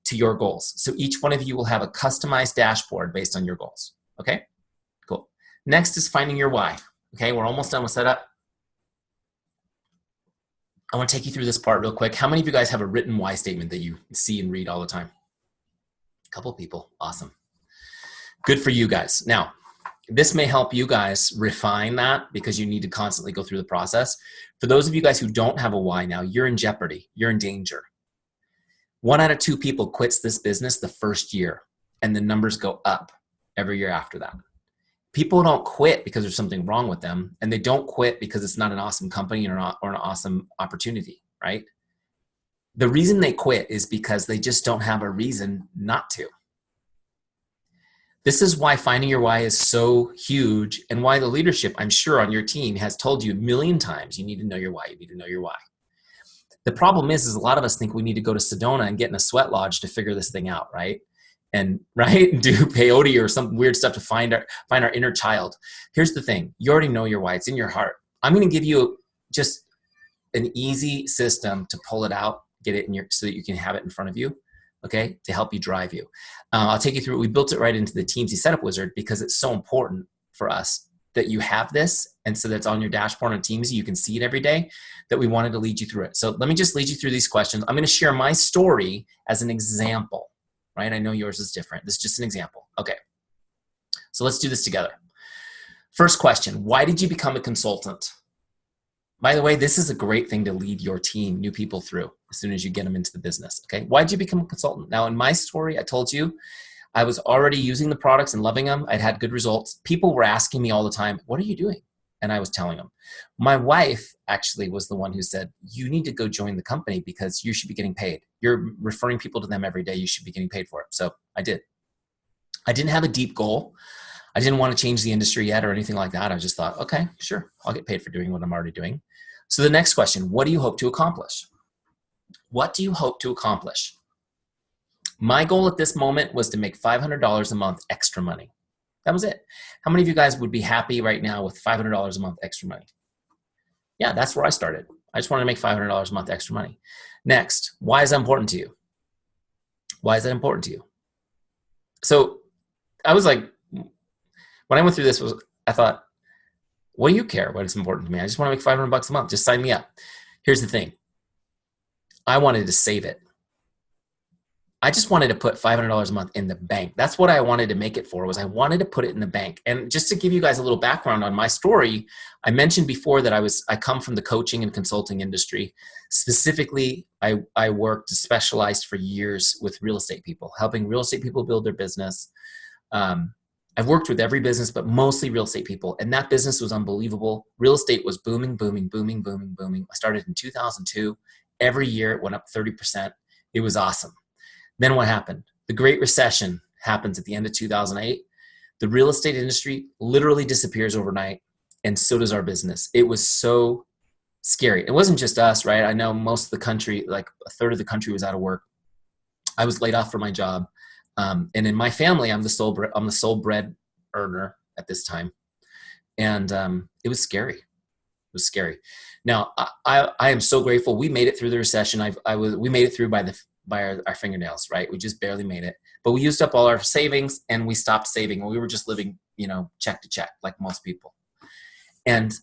to your goals. So each one of you will have a customized dashboard based on your goals. Okay, cool. Next is finding your why. Okay, we're almost done with setup. I want to take you through this part real quick. How many of you guys have a written why statement that you see and read all the time? A couple people. Awesome. Good for you guys. Now, this may help you guys refine that because you need to constantly go through the process. For those of you guys who don't have a why now, you're in jeopardy. You're in danger. 1 out of 2 people quits this business the first year, and the numbers go up every year after that. People don't quit because there's something wrong with them, and they don't quit because it's not an awesome company or an awesome opportunity, right? The reason they quit is because they just don't have a reason not to. This is why finding your why is so huge, and why the leadership, I'm sure, on your team has told you a million times, you need to know your why, you need to know your why. The problem is a lot of us think we need to go to Sedona and get in a sweat lodge to figure this thing out, right? And do peyote or some weird stuff to find our inner child. Here's the thing. You already know your why. It's in your heart. I'm going to give you just an easy system to pull it out, get it in so that you can have it in front of you, okay, to help you drive you. I'll take you through it. We built it right into the Teamzy Setup Wizard because it's so important for us that you have this, and so that's on your dashboard on Teamzy. You can see it every day, that we wanted to lead you through it. So let me just lead you through these questions. I'm going to share my story as an example. Right? I know yours is different. This is just an example. Okay. So let's do this together. First question, why did you become a consultant? By the way, this is a great thing to lead your team, new people through as soon as you get them into the business. Okay. Why did you become a consultant? Now, in my story, I told you I was already using the products and loving them. I'd had good results. People were asking me all the time, what are you doing? And I was telling them. My wife actually was the one who said, you need to go join the company because you should be getting paid. You're referring people to them every day. You should be getting paid for it. So I did. I didn't have a deep goal. I didn't want to change the industry yet or anything like that. I just thought, okay, sure. I'll get paid for doing what I'm already doing. So the next question, what do you hope to accomplish? What do you hope to accomplish? My goal at this moment was to make $500 a month extra money. That was it. How many of you guys would be happy right now with $500 a month extra money? Yeah, that's where I started. I just wanted to make $500 a month extra money. Next, why is that important to you? Why is that important to you? So I was like, when I went through this, I thought, what do you care what is important to me? I just want to make 500 bucks a month. Just sign me up. Here's the thing. I wanted to save it. I just wanted to put $500 a month in the bank. That's what I wanted to make it for, was I wanted to put it in the bank. And just to give you guys a little background on my story, I mentioned before that I come from the coaching and consulting industry. Specifically, I worked specialized for years with real estate people, helping real estate people build their business. I've worked with every business, but mostly real estate people. And that business was unbelievable. Real estate was booming, booming, booming, booming, booming. I started in 2002. Every year it went up 30%. It was awesome. Then what happened? The Great Recession happens at the end of 2008. The real estate industry literally disappears overnight, and so does our business. It was so scary. It wasn't just us, right? I know most of the country, like a third of the country, was out of work. I was laid off from my job. And in my family, I'm the sole bread earner at this time. And it was scary. It was scary. Now, I am so grateful. We made it through the recession. We made it through by our fingernails, right? We just barely made it. But we used up all our savings and we stopped saving. We were just living, check to check like most people. And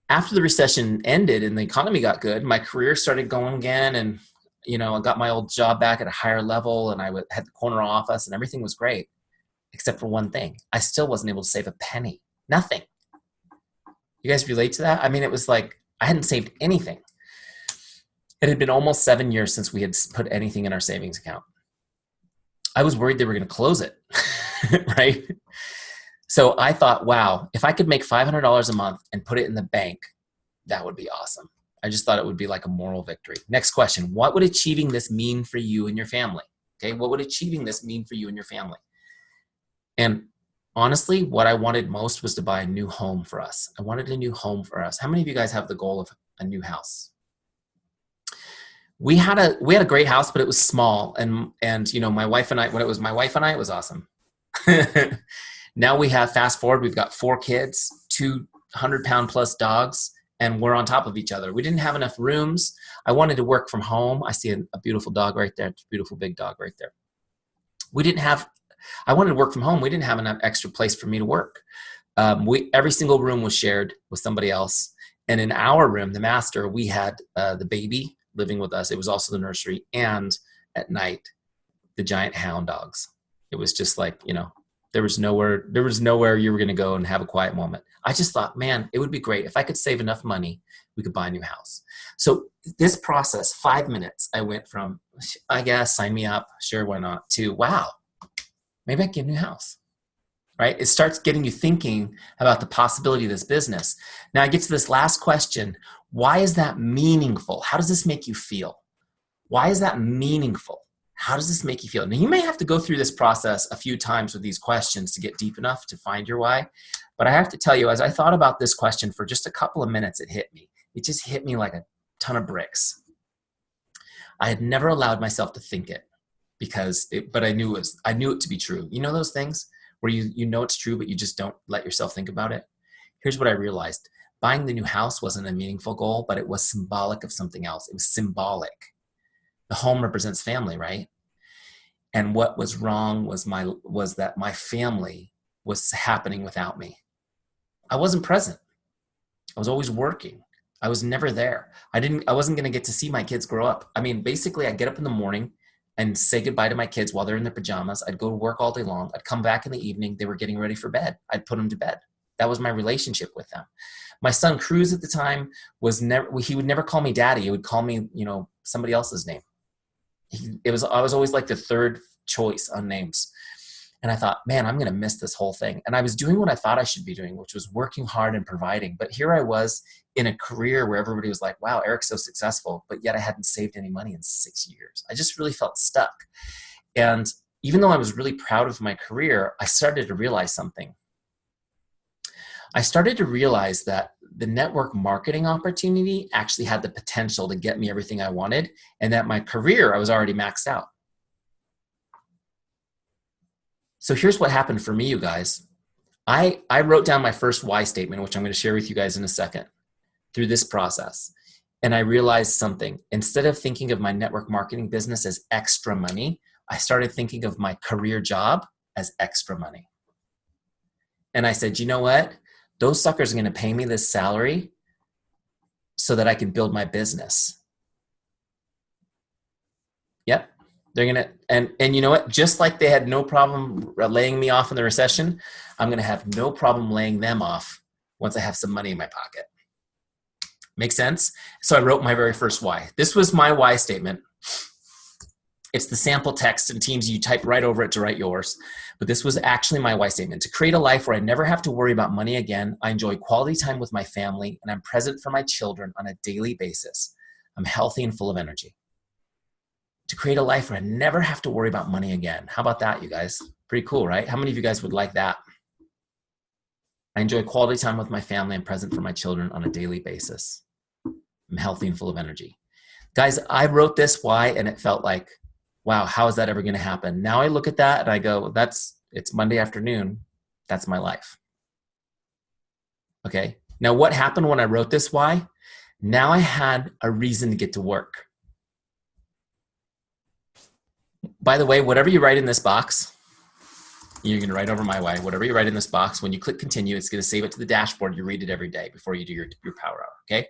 after the recession ended and the economy got good, my career started going again. And, I got my old job back at a higher level, and I had the corner office, and everything was great, except for one thing. I still wasn't able to save a penny. Nothing. You guys relate to that? I mean, it was like I hadn't saved anything. It had been almost 7 years since we had put anything in our savings account. I was worried they were going to close it, right? So I thought, wow, if I could make $500 a month and put it in the bank, That would be awesome. I just thought it would be like a moral victory. Next question. What would achieving this mean for you and your family? Okay. What would achieving this mean for you and your family? And honestly, what I wanted most was to buy a new home for us. I wanted a new home for us. How many of you guys have the goal of a new house? We had a great house, but it was small. And you know, my wife and I, when it was my wife and I, it was awesome. Now we have, fast forward, we've got 4 kids, 200-pound plus dogs, and we're on top of each other. We didn't have enough rooms. I wanted to work from home. I see a beautiful dog right there. It's a beautiful big dog right there. I wanted to work from home. We didn't have enough extra place for me to work. Every single room was shared with somebody else. And in our room, the master, we had the baby living with us. It was also the nursery. And at night, the giant hound dogs. It was just like, you know, there was nowhere you were going to go and have a quiet moment. I just thought, man, it would be great if I could save enough money, we could buy a new house. So this process, 5 minutes, I went from, I guess, sign me up, sure, why not, to, wow, maybe I can get a new house, right? It starts getting you thinking about the possibility of this business. Now I get to this last question. Why is that meaningful? How does this make you feel? Why is that meaningful? How does this make you feel? Now, you may have to go through this process a few times with these questions to get deep enough to find your why. But I have to tell you, as I thought about this question for just a couple of minutes, it hit me. It just hit me like a ton of bricks. I had never allowed myself to think it but I knew it to be true. You know those things where you know it's true, but you just don't let yourself think about it? Here's what I realized. Buying the new house wasn't a meaningful goal, but it was symbolic of something else. It was symbolic. The home represents family, right? And what was wrong was that my family was happening without me. I wasn't present. I was always working. I was never there. I wasn't going to get to see my kids grow up. I mean, basically I'd get up in the morning and say goodbye to my kids while they're in their pajamas. I'd go to work all day long. I'd come back in the evening. They were getting ready for bed. I'd put them to bed. That was my relationship with them. My son Cruz at the time he would never call me daddy. He would call me, you know, somebody else's name. I was always like the third choice on names. And I thought, man, I'm going to miss this whole thing. And I was doing what I thought I should be doing, which was working hard and providing. But here I was in a career where everybody was like, wow, Eric's so successful, but yet I hadn't saved any money in 6 years. I just really felt stuck. And even though I was really proud of my career, I started to realize something. I started to realize that the network marketing opportunity actually had the potential to get me everything I wanted, and that my career, I was already maxed out. So here's what happened for me, you guys. I wrote down my first why statement, which I'm going to share with you guys in a second, through this process. And I realized something. Instead of thinking of my network marketing business as extra money, I started thinking of my career job as extra money. And I said, you know what? Those suckers are going to pay me this salary so that I can build my business. Yep. They're going to, and you know what? Just like they had no problem laying me off in the recession, I'm going to have no problem laying them off once I have some money in my pocket. Make sense? So I wrote my very first why. This was my why statement. It's the sample text in Teamzy. You type right over it to write yours. But this was actually my why statement. To create a life where I never have to worry about money again, I enjoy quality time with my family, and I'm present for my children on a daily basis. I'm healthy and full of energy. To create a life where I never have to worry about money again. How about that, you guys? Pretty cool, right? How many of you guys would like that? I enjoy quality time with my family and present for my children on a daily basis. I'm healthy and full of energy. Guys, I wrote this why, and it felt like, wow, how is that ever going to happen? Now I look at that and I go, it's Monday afternoon. That's my life. Okay. Now what happened when I wrote this why? Now I had a reason to get to work. By the way, whatever you write in this box, you're going to write over my why. Whatever you write in this box, when you click continue, it's going to save it to the dashboard. You read it every day before you do your power hour. Okay.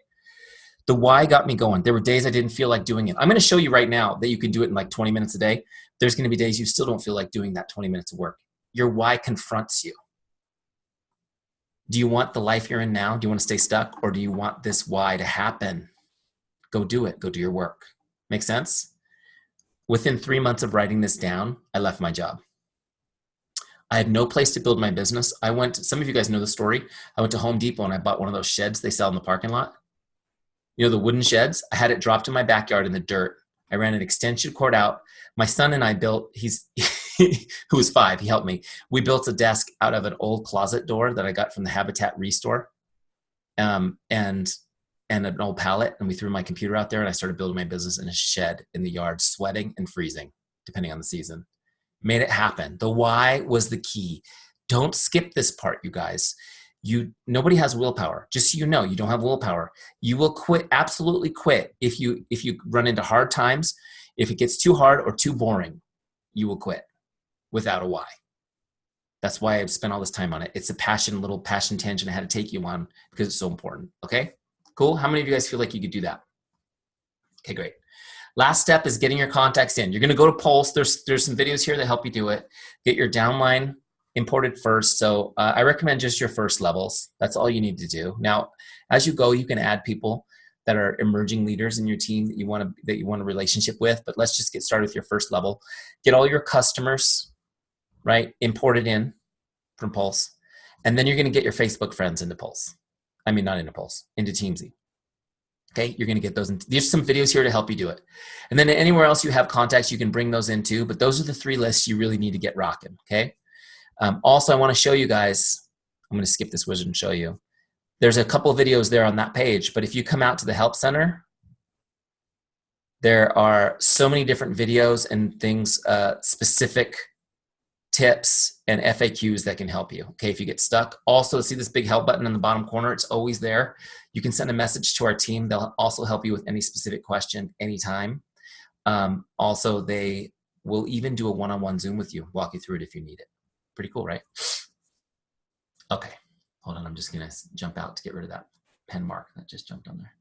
The why got me going. There were days I didn't feel like doing it. I'm going to show you right now that you can do it in like 20 minutes a day. There's going to be days you still don't feel like doing that 20 minutes of work. Your why confronts you. Do you want the life you're in now? Do you want to stay stuck? Or do you want this why to happen? Go do it. Go do your work. Make sense? Within 3 months of writing this down, I left my job. I had no place to build my business. Some of you guys know the story. I went to Home Depot and I bought one of those sheds they sell in the parking lot. You know, the wooden sheds? I had it dropped in my backyard in the dirt. I ran an extension cord out. My son and I built, who was 5, he helped me. We built a desk out of an old closet door that I got from the Habitat Restore, and an old pallet. And we threw my computer out there and I started building my business in a shed in the yard, sweating and freezing, depending on the season. Made it happen. The why was the key. Don't skip this part, you guys. Nobody has willpower. Just so you know, you don't have willpower. You will quit, absolutely quit, if you run into hard times. If it gets too hard or too boring, you will quit without a why. That's why I've spent all this time on it. It's a little passion tangent I had to take you on because it's so important. Okay, cool. How many of you guys feel like you could do that? Okay, great. Last step is getting your contacts in. You're going to go to Pulse. There's some videos here that help you do it. Get your downline imported first. So I recommend just your first levels. That's all you need to do. Now, as you go, you can add people that are emerging leaders in your team that you want a relationship with. But let's just get started with your first level. Get all your customers, right, imported in from Pulse. And then you're going to get your Facebook friends into Pulse. I mean, not into Pulse, into Teamzy. Okay, you're going to get those. There's some videos here to help you do it. And then anywhere else you have contacts, you can bring those into. But those are the 3 lists you really need to get rocking. Okay. Also, I want to show you guys. I'm going to skip this wizard and show you. There's a couple of videos there on that page. But if you come out to the Help Center, there are so many different videos and things, specific tips and FAQs that can help you. Okay, if you get stuck. Also, see this big help button in the bottom corner? It's always there. You can send a message to our team. They'll also help you with any specific question anytime. Also, they will even do a one-on-one Zoom with you, walk you through it if you need it. Pretty cool, right? Okay, hold on. I'm just going to jump out to get rid of that pen mark that just jumped on there.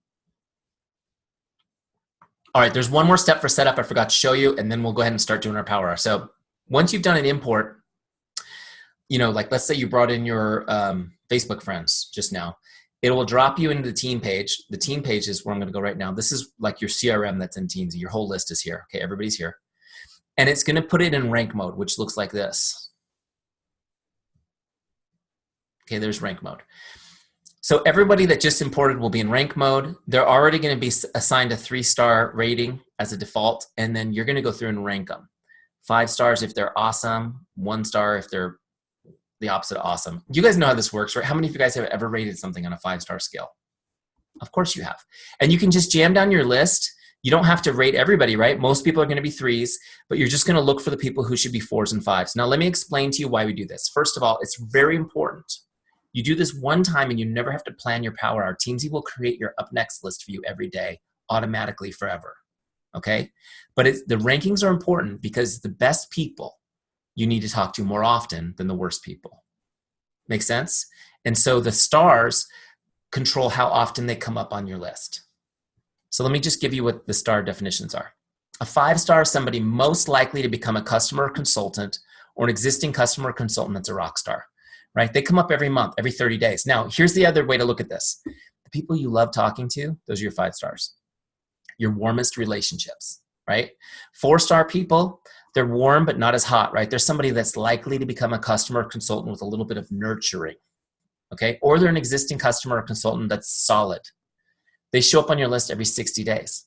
All right, there's one more step for setup I forgot to show you, and then we'll go ahead and start doing our power hour. So once you've done an import, you know, like let's say you brought in your Facebook friends just now, it will drop you into the team page. The team page is where I'm going to go right now. This is like your CRM that's in Teamzy. Your whole list is here. Okay, everybody's here. And it's going to put it in rank mode, which looks like this. Okay, there's rank mode. So everybody that just imported will be in rank mode. They're already going to be assigned a 3-star rating as a default, and then you're going to go through and rank them. 5 stars if they're awesome, 1 star if they're the opposite of awesome. You guys know how this works, right? How many of you guys have ever rated something on a 5-star scale? Of course you have. And you can just jam down your list. You don't have to rate everybody, right? Most people are going to be 3s, but you're just going to look for the people who should be 4s and 5s. Now, let me explain to you why we do this. First of all, it's very important. You do this one time and you never have to plan your power hour. Teamzy will create your up next list for you every day, automatically forever. Okay? But the rankings are important because the best people you need to talk to more often than the worst people. Make sense? And so the stars control how often they come up on your list. So let me just give you what the star definitions are. A 5-star is somebody most likely to become a customer or consultant, or an existing customer or consultant that's a rock star. Right? They come up every month, every 30 days. Now, here's the other way to look at this. The people you love talking to, those are your 5 stars. Your warmest relationships, right? 4-star people, they're warm but not as hot, right? They're somebody that's likely to become a customer or consultant with a little bit of nurturing, okay? Or they're an existing customer or consultant that's solid. They show up on your list every 60 days.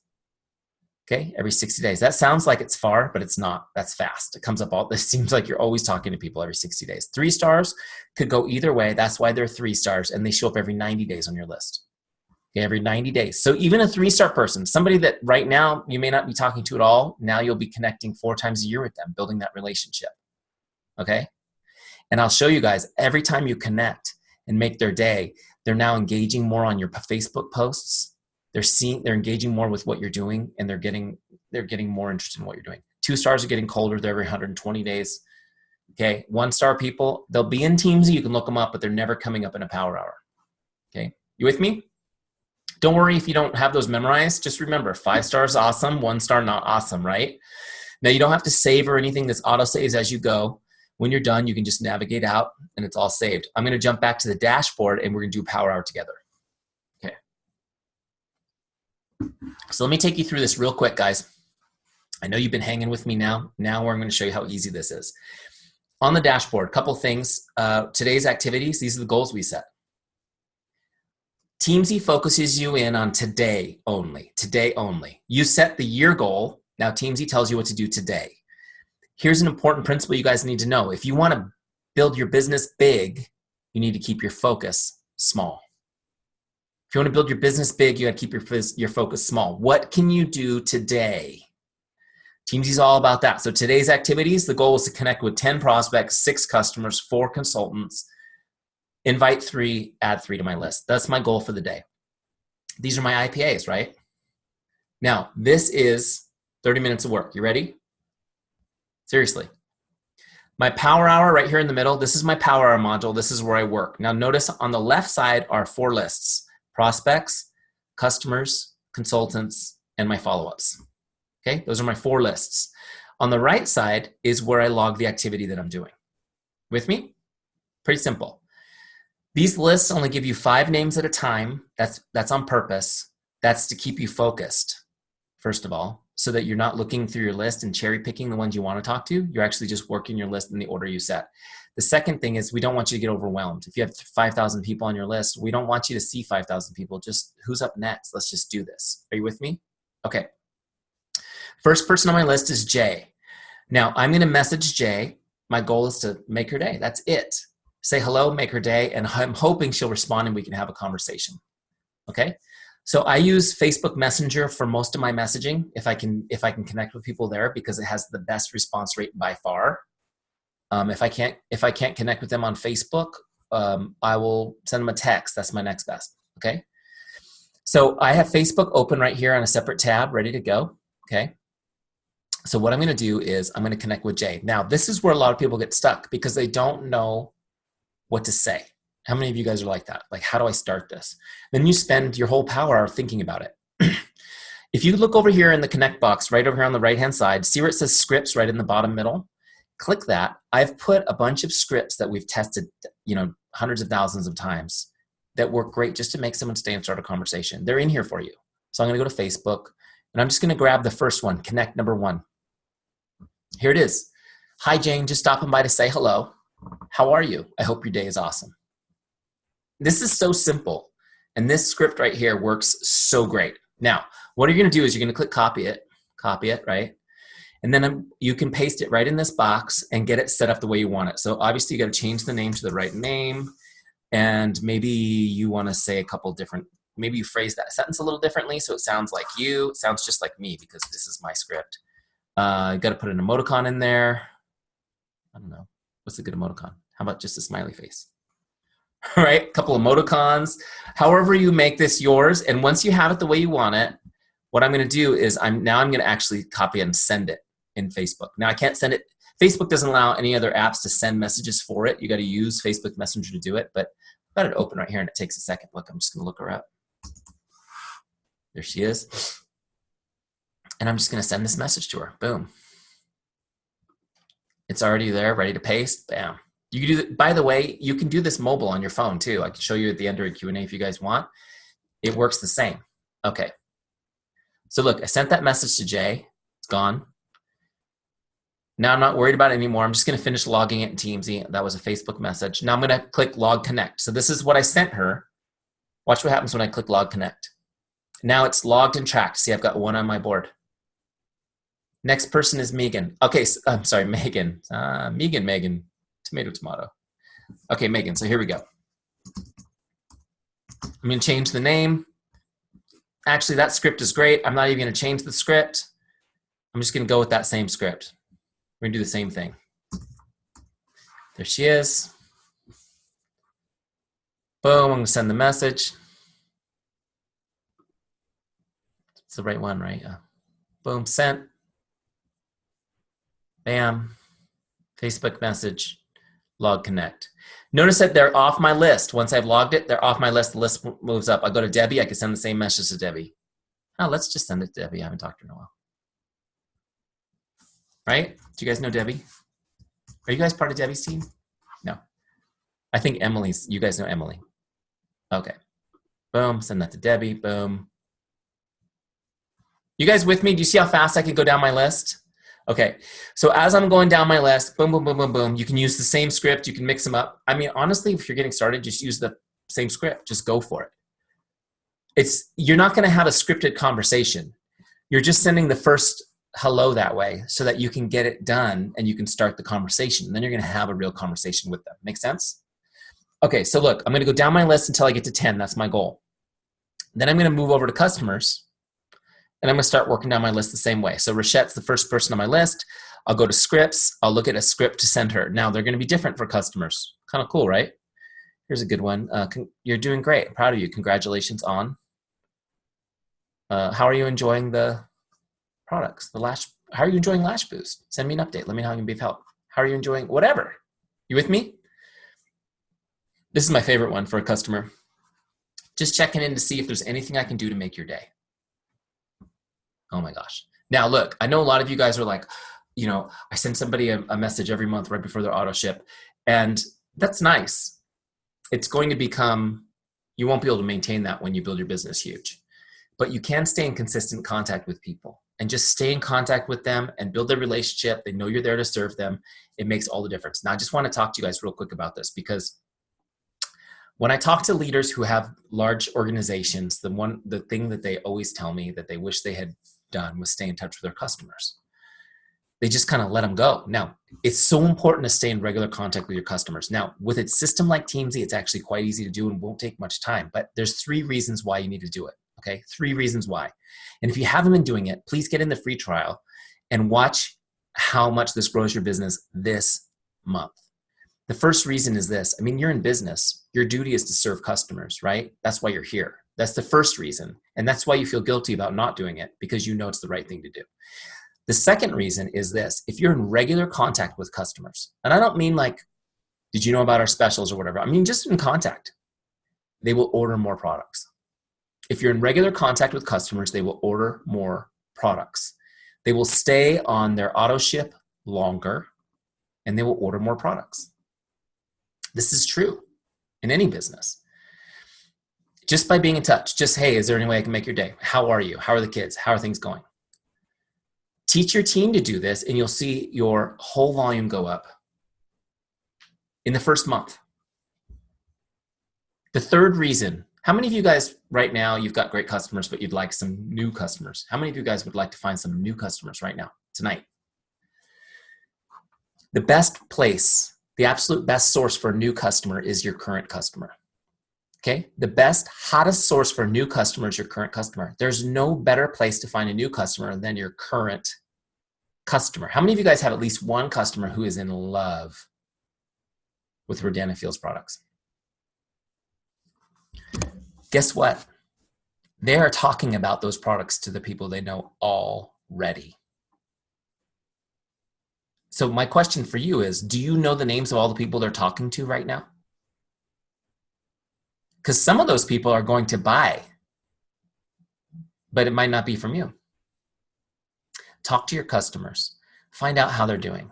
Okay, every 60 days. That sounds like it's far, but it's not. That's fast. It comes up all, it seems like you're always talking to people every 60 days. 3 stars could go either way. That's why they're 3 stars, and they show up every 90 days on your list. Okay, every 90 days. So even a 3-star person, somebody that right now you may not be talking to at all, now you'll be connecting 4 times a year with them, building that relationship. Okay? And I'll show you guys, every time you connect and make their day, they're now engaging more on your Facebook posts. They're engaging more with what you're doing, and they're getting more interested in what you're doing. 2 stars are getting colder. They're every 120 days. Okay. 1-star people, they'll be in Teamzy. You can look them up, but they're never coming up in a power hour. Okay. You with me? Don't worry if you don't have those memorized. Just remember, 5 stars awesome, 1 star not awesome, right? Now you don't have to save or anything. This auto saves as you go. When you're done, you can just navigate out and it's all saved. I'm going to jump back to the dashboard and we're going to do a power hour together. Okay. So let me take you through this real quick, guys. I know you've been hanging with me now. Now I'm going to show you how easy this is. On the dashboard, a couple things. Today's activities, these are the goals we set. Teamzy focuses you in on today only, today only. You set the year goal. Now Teamzy tells you what to do today. Here's an important principle you guys need to know. If you want to build your business big, you need to keep your focus small. If you want to build your business big, you got to keep your focus small. What can you do today? Teamzy is all about that. So today's activities, the goal is to connect with 10 prospects, 6 customers, 4 consultants, invite 3, add 3 to my list. That's my goal for the day. These are my IPAs, right? Now, this is 30 minutes of work. You ready? Seriously. My power hour right here in the middle, this is my power hour module. This is where I work. Now notice on the left side are 4 lists: prospects, customers, consultants, and my follow-ups. Okay, those are my 4 lists. On the right side is where I log the activity that I'm doing. With me? Pretty simple. These lists only give you 5 names at a time. That's on purpose. That's to keep you focused, first of all, so that you're not looking through your list and cherry picking the ones you want to talk to. You're actually just working your list in the order you set. The second thing is we don't want you to get overwhelmed. If you have 5,000 people on your list, we don't want you to see 5,000 people. Just who's up next? Let's just do this. Are you with me? Okay. First person on my list is Jay. Now I'm going to message Jay. My goal is to make her day. That's it. Say hello, make her day, and I'm hoping she'll respond and we can have a conversation. Okay? So I use Facebook Messenger for most of my messaging if I can connect with people there, because it has the best response rate by far. If I can't connect with them on Facebook, I will send them a text. That's my next best. Okay? So I have Facebook open right here on a separate tab, ready to go. Okay? So what I'm going to do is I'm going to connect with Jay. Now, this is where a lot of people get stuck because they don't know what to say. How many of you guys are like that? Like, how do I start this? Then you spend your whole power hour thinking about it. If you look over here in the connect box, right over here on the right-hand side, see where it says scripts right in the bottom middle? Click that. I've put a bunch of scripts that we've tested, hundreds of thousands of times that work great just to make someone stay and start a conversation. They're in here for you. So I'm going to go to Facebook, and I'm just going to grab the first one, connect number 1. Here it is. Hi, Jane, just stopping by to say hello. How are you? I hope your day is awesome. This is so simple. And this script right here works so great. Now, what you're going to do is you're going to click copy it, right? And then you can paste it right in this box and get it set up the way you want it. So obviously you got to change the name to the right name. And maybe you want to say a couple different, maybe you phrase that sentence a little differently so it sounds like you. It sounds just like me because this is my script. You got to put an emoticon in there. I don't know. What's a good emoticon? How about just a smiley face? All right, a couple emoticons. However you make this yours, and once you have it the way you want it, what I'm going to do is I'm going to actually copy and send it in Facebook. Now I can't send it. Facebook doesn't allow any other apps to send messages for it. You got to use Facebook Messenger to do it, but I've got it open right here and it takes a second. Look, I'm just going to look her up. There she is. And I'm just going to send this message to her. Boom. It's already there, ready to paste. Bam. You can do. By the way, you can do this mobile on your phone too. I can show you at the end of Q&A if you guys want. It works the same. Okay. So look, I sent that message to Jay. It's gone. Now I'm not worried about it anymore. I'm just going to finish logging it in Teamzy. That was a Facebook message. Now I'm going to click Log Connect. So this is what I sent her. Watch what happens when I click Log Connect. Now it's logged and tracked. See, I've got 1 on my board. Next person is Meagan. Okay, I'm sorry, Meagan. Meagan. Tomato. Okay, Meagan, so here we go. I'm going to change the name. Actually, that script is great. I'm not even going to change the script. I'm just going to go with that same script. We're going to do the same thing. There she is. Boom, I'm going to send the message. It's the right one, right? Yeah. Boom, sent. Bam. Facebook message. Log connect. Notice that they're off my list. Once I've logged it, they're off my list. The list moves up. I go to Debbie. I can send the same message to Debbie. Oh, let's just send it to Debbie. I haven't talked to her in a while. Right? Do you guys know Debbie? Are you guys part of Debbie's team? No. I think Emily's. You guys know Emily. Okay. Boom. Send that to Debbie. Boom. You guys with me? Do you see how fast I can go down my list? Okay, so as I'm going down my list, boom, boom, boom, boom, boom, you can use the same script. You can mix them up. I mean, honestly, if you're getting started, just use the same script. Just go for it. you're not going to have a scripted conversation. You're just sending the first hello that way so that you can get it done and you can start the conversation. And then you're going to have a real conversation with them. Make sense? Okay, so look, I'm going to go down my list until I get to 10. That's my goal. Then I'm going to move over to customers, and I'm going to start working down my list the same way. So Rachette's the first person on my list. I'll go to scripts. I'll look at a script to send her. Now, they're going to be different for customers. Kind of cool, right? Here's a good one. You're doing great. I'm proud of you. Congratulations on. How are you enjoying the products? How are you enjoying Lash Boost? Send me an update. Let me know how I can be of help. How are you enjoying whatever? You with me? This is my favorite one for a customer. Just checking in to see if there's anything I can do to make your day. Oh my gosh. Now look, I know a lot of you guys are like, I send somebody a message every month right before their auto ship. And that's nice. It's going to become, you won't be able to maintain that when you build your business huge. But you can stay in consistent contact with people and just stay in contact with them and build their relationship. They know you're there to serve them. It makes all the difference. Now I just want to talk to you guys real quick about this, because when I talk to leaders who have large organizations, the thing that they always tell me that they wish they had done was stay in touch with their customers. They just kind of let them go. Now, it's so important to stay in regular contact with your customers. Now, with a system like Teamzy, it's actually quite easy to do and won't take much time. But there's 3 reasons why you need to do it, okay? 3 reasons why. And if you haven't been doing it, please get in the free trial and watch how much this grows your business this month. The first reason is this. I mean, you're in business. Your duty is to serve customers, right? That's why you're here. That's the first reason. And that's why you feel guilty about not doing it, because you know it's the right thing to do. The second reason is this. If you're in regular contact with customers, and I don't mean like, did you know about our specials or whatever? I mean, just in contact, they will order more products. If you're in regular contact with customers, they will order more products. They will stay on their auto ship longer, and they will order more products. This is true in any business. Just by being in touch, just, hey, is there any way I can make your day? How are you? How are the kids? How are things going? Teach your team to do this, and you'll see your whole volume go up in the first month. The third reason, how many of you guys right now, you've got great customers, but you'd like some new customers? How many of you guys would like to find some new customers right now, tonight? The best place, the absolute best source for a new customer is your current customer. Okay? The best, hottest source for a new customer is your current customer. There's no better place to find a new customer than your current customer. How many of you guys have at least one customer who is in love with Rodan and Fields products? Guess what? They are talking about those products to the people they know already. So my question for you is, do you know the names of all the people they're talking to right now? Because some of those people are going to buy, but it might not be from you. Talk to your customers. Find out how they're doing.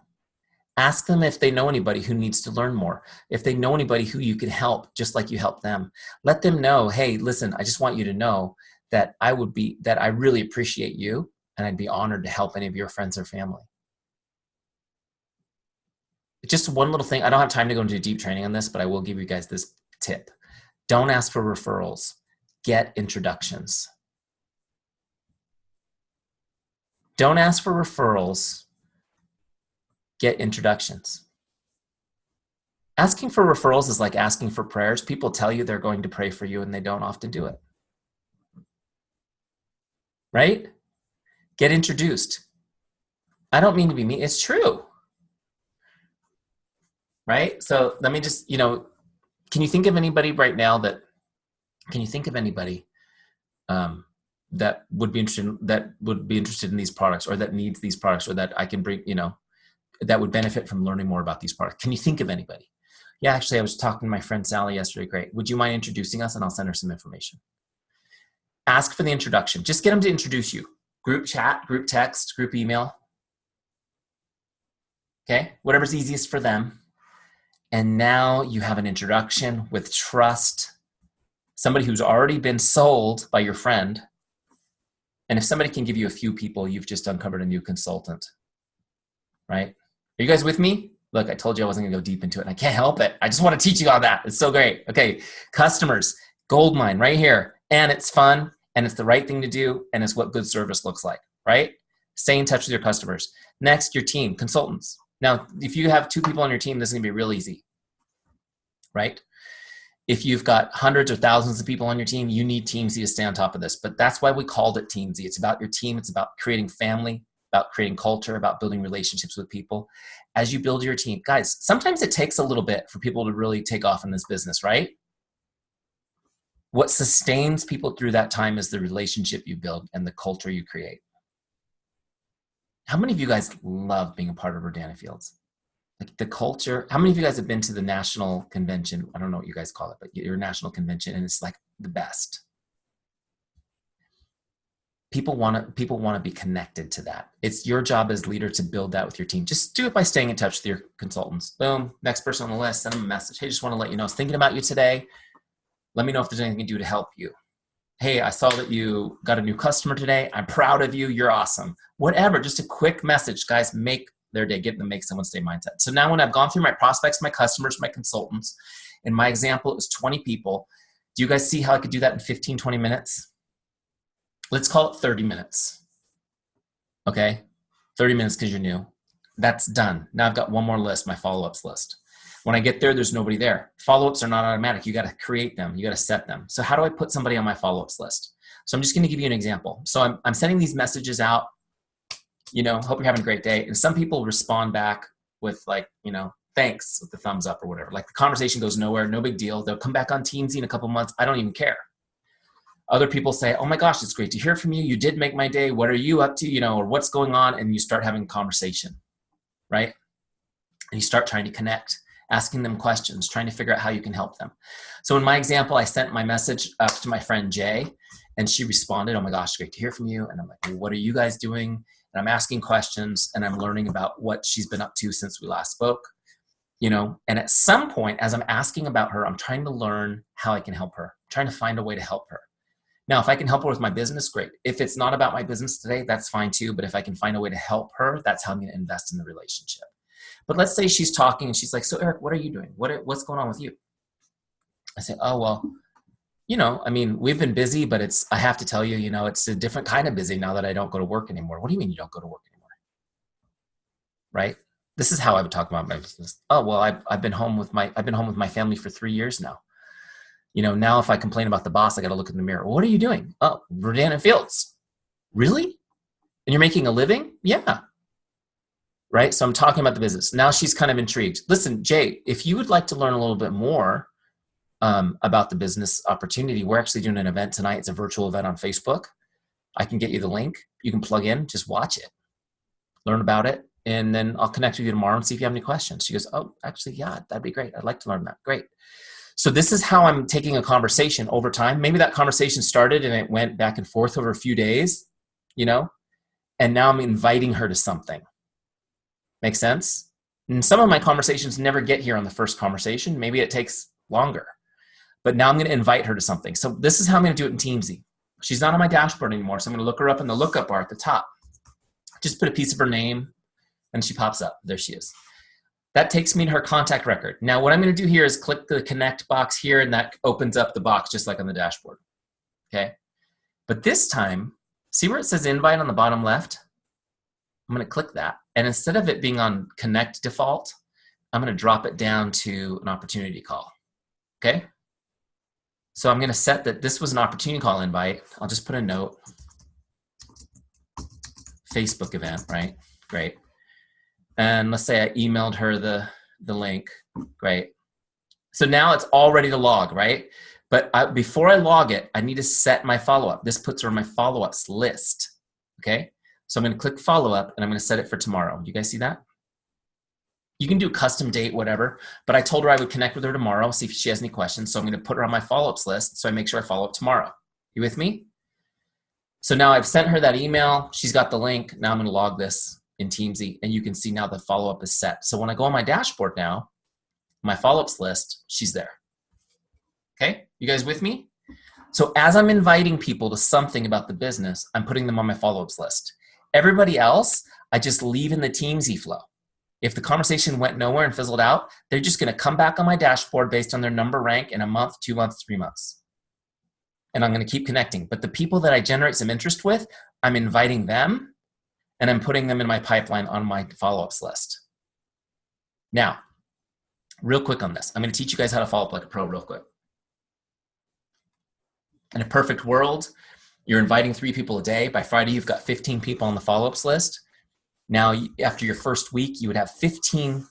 Ask them if they know anybody who needs to learn more. If they know anybody who you can help, just like you help them. Let them know, hey, listen, I just want you to know that I really appreciate you, and I'd be honored to help any of your friends or family. Just one little thing. I don't have time to go into deep training on this, but I will give you guys this tip. Don't ask for referrals. Get introductions. Don't ask for referrals. Get introductions. Asking for referrals is like asking for prayers. People tell you they're going to pray for you, and they don't often do it. Right? Get introduced. I don't mean to be mean. It's true. Right? So let me just, can you think of anybody right now that would be interested in these products, or that needs these products, or that I can bring, that would benefit from learning more about these products? Can you think of anybody? Yeah, actually, I was talking to my friend Sally yesterday. Great. Would you mind introducing us? And I'll send her some information. Ask for the introduction. Just get them to introduce you. Group chat, group text, group email. Okay? Whatever's easiest for them. And now you have an introduction with trust. Somebody who's already been sold by your friend. And if somebody can give you a few people, you've just uncovered a new consultant. Right? Are you guys with me? Look, I told you I wasn't going to go deep into it, and I can't help it. I just want to teach you all that. It's so great. Okay, customers, gold mine right here. and it's fun, and it's the right thing to do, and it's what good service looks like, right? Stay in touch with your customers. Next, your team, consultants. Now, if you have 2 people on your team, this is gonna be real easy, right? If you've got hundreds or thousands of people on your team, you need Teamzy to stay on top of this. But that's why we called it Teamzy. It's about your team. It's about creating family, about creating culture, about building relationships with people. As you build your team, guys, sometimes it takes a little bit for people to really take off in this business, right? What sustains people through that time is the relationship you build and the culture you create. How many of you guys love being a part of Rodan Fields? Like the culture. How many of you guys have been to the national convention? I don't know what you guys call it, but your national convention, and it's like the best. People want to be connected to that. It's your job as leader to build that with your team. Just do it by staying in touch with your consultants. Boom, next person on the list, send them a message. Hey, just want to let you know I was thinking about you today. Let me know if there's anything I can do to help you. Hey, I saw that you got a new customer today. I'm proud of you. You're awesome. Whatever, just a quick message, guys. Make their day, get them to make someone's day mindset. So now when I've gone through my prospects, my customers, my consultants, in my example, it was 20 people. Do you guys see how I could do that in 15, 20 minutes? Let's call it 30 minutes. Okay, 30 minutes because you're new. That's done. Now I've got one more list, my follow-ups list. When I get there, there's nobody there. Follow-ups are not automatic. You got to create them. You got to set them. So how do I put somebody on my follow-ups list? So I'm just going to give you an example. So I'm sending these messages out, hope you're having a great day. And some people respond back with like, thanks with the thumbs up or whatever. Like the conversation goes nowhere, no big deal. They'll come back on Teamzy in a couple months. I don't even care. Other people say, oh my gosh, it's great to hear from you. You did make my day. What are you up to, or what's going on? And you start having a conversation, right? And you start trying to connect, asking them questions, trying to figure out how you can help them. So in my example, I sent my message up to my friend Jay, and she responded, oh my gosh, great to hear from you. And I'm like, well, what are you guys doing? And I'm asking questions, and I'm learning about what she's been up to since we last spoke. And at some point, as I'm asking about her, I'm trying to learn how I can help her, I'm trying to find a way to help her. Now, if I can help her with my business, great. If it's not about my business today, that's fine too. But if I can find a way to help her, that's how I'm going to invest in the relationship. But let's say she's talking and she's like, so Eric, what are you doing? What's going on with you? I say, oh, well, we've been busy, but I have to tell you, it's a different kind of busy now that I don't go to work anymore. What do you mean you don't go to work anymore? Right? This is how I would talk about my business. Oh, well, I've been home with my family for 3 years now. Now if I complain about the boss, I got to look in the mirror. Well, what are you doing? Oh, Rodan Fields. Really? And you're making a living? Yeah. Right? So I'm talking about the business. Now she's kind of intrigued. Listen, Jay, if you would like to learn a little bit more about the business opportunity, we're actually doing an event tonight. It's a virtual event on Facebook. I can get you the link. You can plug in, just watch it, learn about it, and then I'll connect with you tomorrow and see if you have any questions. She goes, oh, actually, yeah, that'd be great. I'd like to learn that. Great. So this is how I'm taking a conversation over time. Maybe that conversation started and it went back and forth over a few days, and now I'm inviting her to something. Make sense? And some of my conversations never get here on the first conversation. Maybe it takes longer, but now I'm going to invite her to something. So this is how I'm going to do it in Teamzy. She's not on my dashboard anymore. So I'm going to look her up in the lookup bar at the top. Just put a piece of her name and she pops up. There she is. That takes me to her contact record. Now what I'm going to do here is click the connect box here, and that opens up the box just like on the dashboard. Okay. But this time, see where it says invite on the bottom left? I'm going to click that. And instead of it being on connect default, I'm going to drop it down to an opportunity call. Okay. So I'm going to set that this was an opportunity call invite. I'll just put a note. Facebook event, right? Great. And let's say I emailed her the link. Great. So now it's all ready to log, right? But before I log it, I need to set my follow-up. This puts her on my follow-ups list. Okay. So I'm going to click follow-up and I'm going to set it for tomorrow. You guys see that? You can do custom date, whatever, but I told her I would connect with her tomorrow, see if she has any questions. So I'm going to put her on my follow-ups list so I make sure I follow up tomorrow. You with me? So now I've sent her that email. She's got the link. Now I'm going to log this in Teamzy, and you can see now the follow-up is set. So when I go on my dashboard now, my follow-ups list, she's there. Okay, you guys with me? So as I'm inviting people to something about the business, I'm putting them on my follow-ups list. Everybody else, I just leave in the Teamzy flow. If the conversation went nowhere and fizzled out, they're just going to come back on my dashboard based on their number rank in a month, 2 months, 3 months. and I'm going to keep connecting. But the people that I generate some interest with, I'm inviting them and I'm putting them in my pipeline on my follow-ups list. Now, real quick on this. I'm going to teach you guys how to follow up like a pro real quick. In a perfect world, you're inviting 3 people a day. By Friday, you've got 15 people on the follow-ups list. Now, after your first week, you would have 15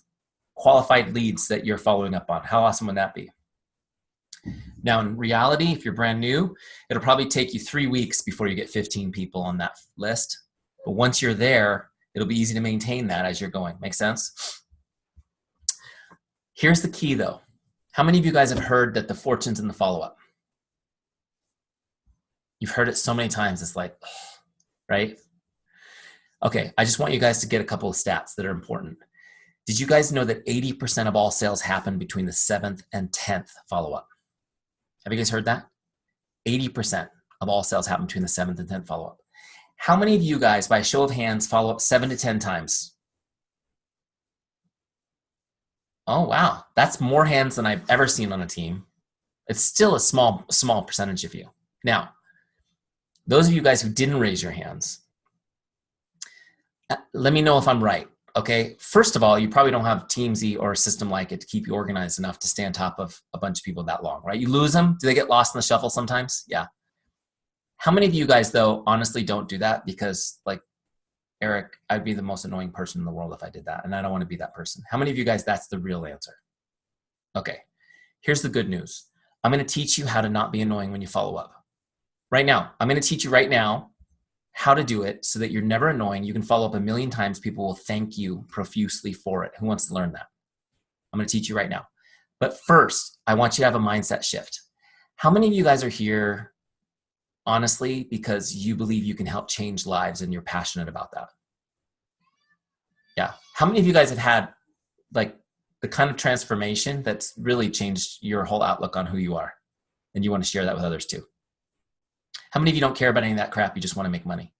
qualified leads that you're following up on. How awesome would that be? Now, in reality, if you're brand new, it'll probably take you 3 weeks before you get 15 people on that list. But once you're there, it'll be easy to maintain that as you're going. Make sense? Here's the key, though. How many of you guys have heard that the fortune's in the follow-up? You've heard it so many times, it's like, right? Okay, I just want you guys to get a couple of stats that are important. Did you guys know that 80% of all sales happen between the 7th and 10th follow-up? Have you guys heard that? 80% of all sales happen between the 7th and 10th follow-up. How many of you guys, by a show of hands, follow up 7 to 10 times? Oh, wow. That's more hands than I've ever seen on a team. It's still a small percentage of you. Now, those of you guys who didn't raise your hands, let me know if I'm right, okay? First of all, you probably don't have Teamzy or a system like it to keep you organized enough to stay on top of a bunch of people that long, right? You lose them. Do they get lost in the shuffle sometimes? Yeah. How many of you guys, though, honestly don't do that? Because, like, Eric, I'd be the most annoying person in the world if I did that, and I don't want to be that person. How many of you guys, that's the real answer? Okay, here's the good news. I'm going to teach you how to not be annoying when you follow up. Right now, I'm going to teach you right now how to do it so that you're never annoying. You can follow up 1,000,000 times. People will thank you profusely for it. Who wants to learn that? I'm going to teach you right now. But first, I want you to have a mindset shift. How many of you guys are here, honestly, because you believe you can help change lives and you're passionate about that? Yeah. How many of you guys have had like the kind of transformation that's really changed your whole outlook on who you are? And you want to share that with others too? How many of you don't care about any of that crap? You just want to make money?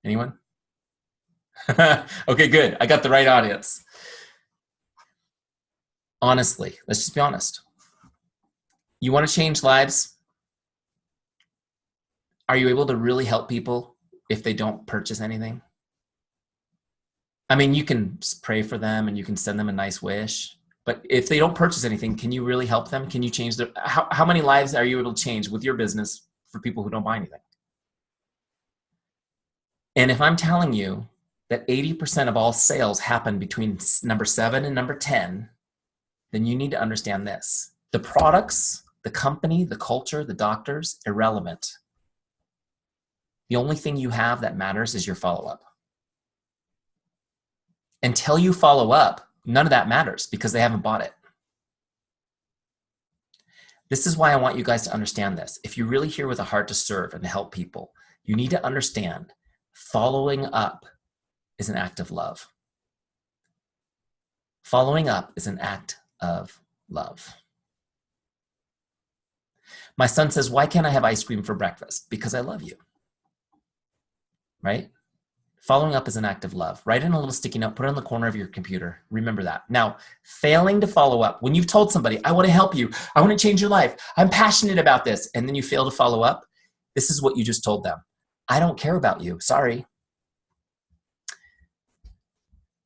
Anyone? Okay, good. I got the right audience. Honestly, let's just be honest. You want to change lives? Are you able to really help people if they don't purchase anything? I mean, you can pray for them and you can send them a nice wish, but if they don't purchase anything, can you really help them? Can you change their, how many lives are you able to change with your business for people who don't buy anything? And if I'm telling you that 80% of all sales happen between number 7 and number 10, then you need to understand this. The products, the company, the culture, the doctors, irrelevant. The only thing you have that matters is your follow-up. Until you follow up, none of that matters because they haven't bought it. This is why I want you guys to understand this. If you're really here with a heart to serve and to help people, you need to understand following up is an act of love. Following up is an act of love. My son says, why can't I have ice cream for breakfast? Because I love you. Right? Following up is an act of love. Write in a little sticky note, put it on the corner of your computer. Remember that. Now, failing to follow up, when you've told somebody, I want to help you, I want to change your life, I'm passionate about this, and then you fail to follow up, this is what you just told them. I don't care about you. Sorry.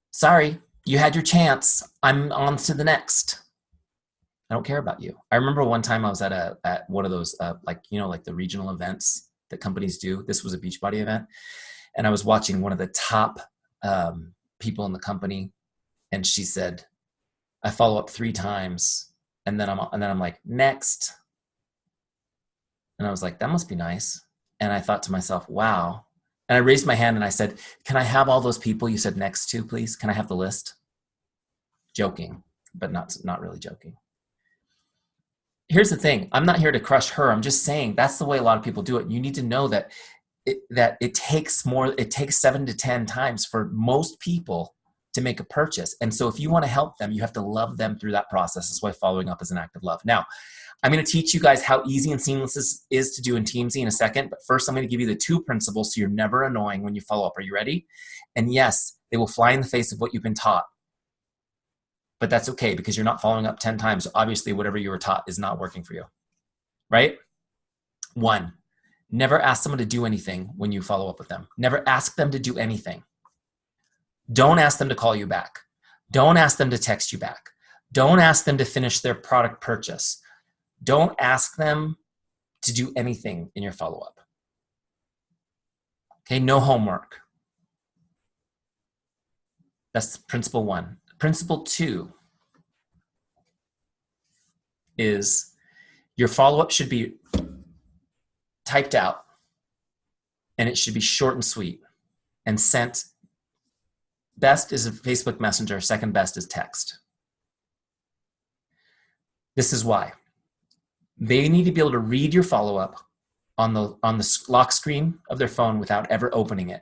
Sorry, you had your chance. I'm on to the next. I don't care about you. I remember one time I was at one of those, like the regional events that companies do. This was a Beachbody event. And I was watching one of the top people in the company, and she said, "I follow up 3 times, and then I'm like, next." And I was like, that must be nice. And I thought to myself, wow. And I raised my hand and I said, "Can I have all those people you said next to, please? Can I have the list?" Joking, but not really joking. Here's the thing. I'm not here to crush her. I'm just saying that's the way a lot of people do it. You need to know that it takes 7 to 10 times for most people to make a purchase. And so if you want to help them, you have to love them through that process. That's why following up is an act of love. Now, I'm going to teach you guys how easy and seamless this is to do in Teamzy in a second. But first, I'm going to give you the 2 principles so you're never annoying when you follow up. Are you ready? And yes, they will fly in the face of what you've been taught. But that's okay because you're not following up 10 times. Obviously, whatever you were taught is not working for you. Right? One, never ask someone to do anything when you follow up with them. Never ask them to do anything. Don't ask them to call you back. Don't ask them to text you back. Don't ask them to finish their product purchase. Don't ask them to do anything in your follow-up. Okay, no homework. That's principle one. Principle two is your follow-up should be typed out, and it should be short and sweet and sent. Best is a Facebook Messenger, second best is text. This is why. They need to be able to read your follow-up on the lock screen of their phone without ever opening it.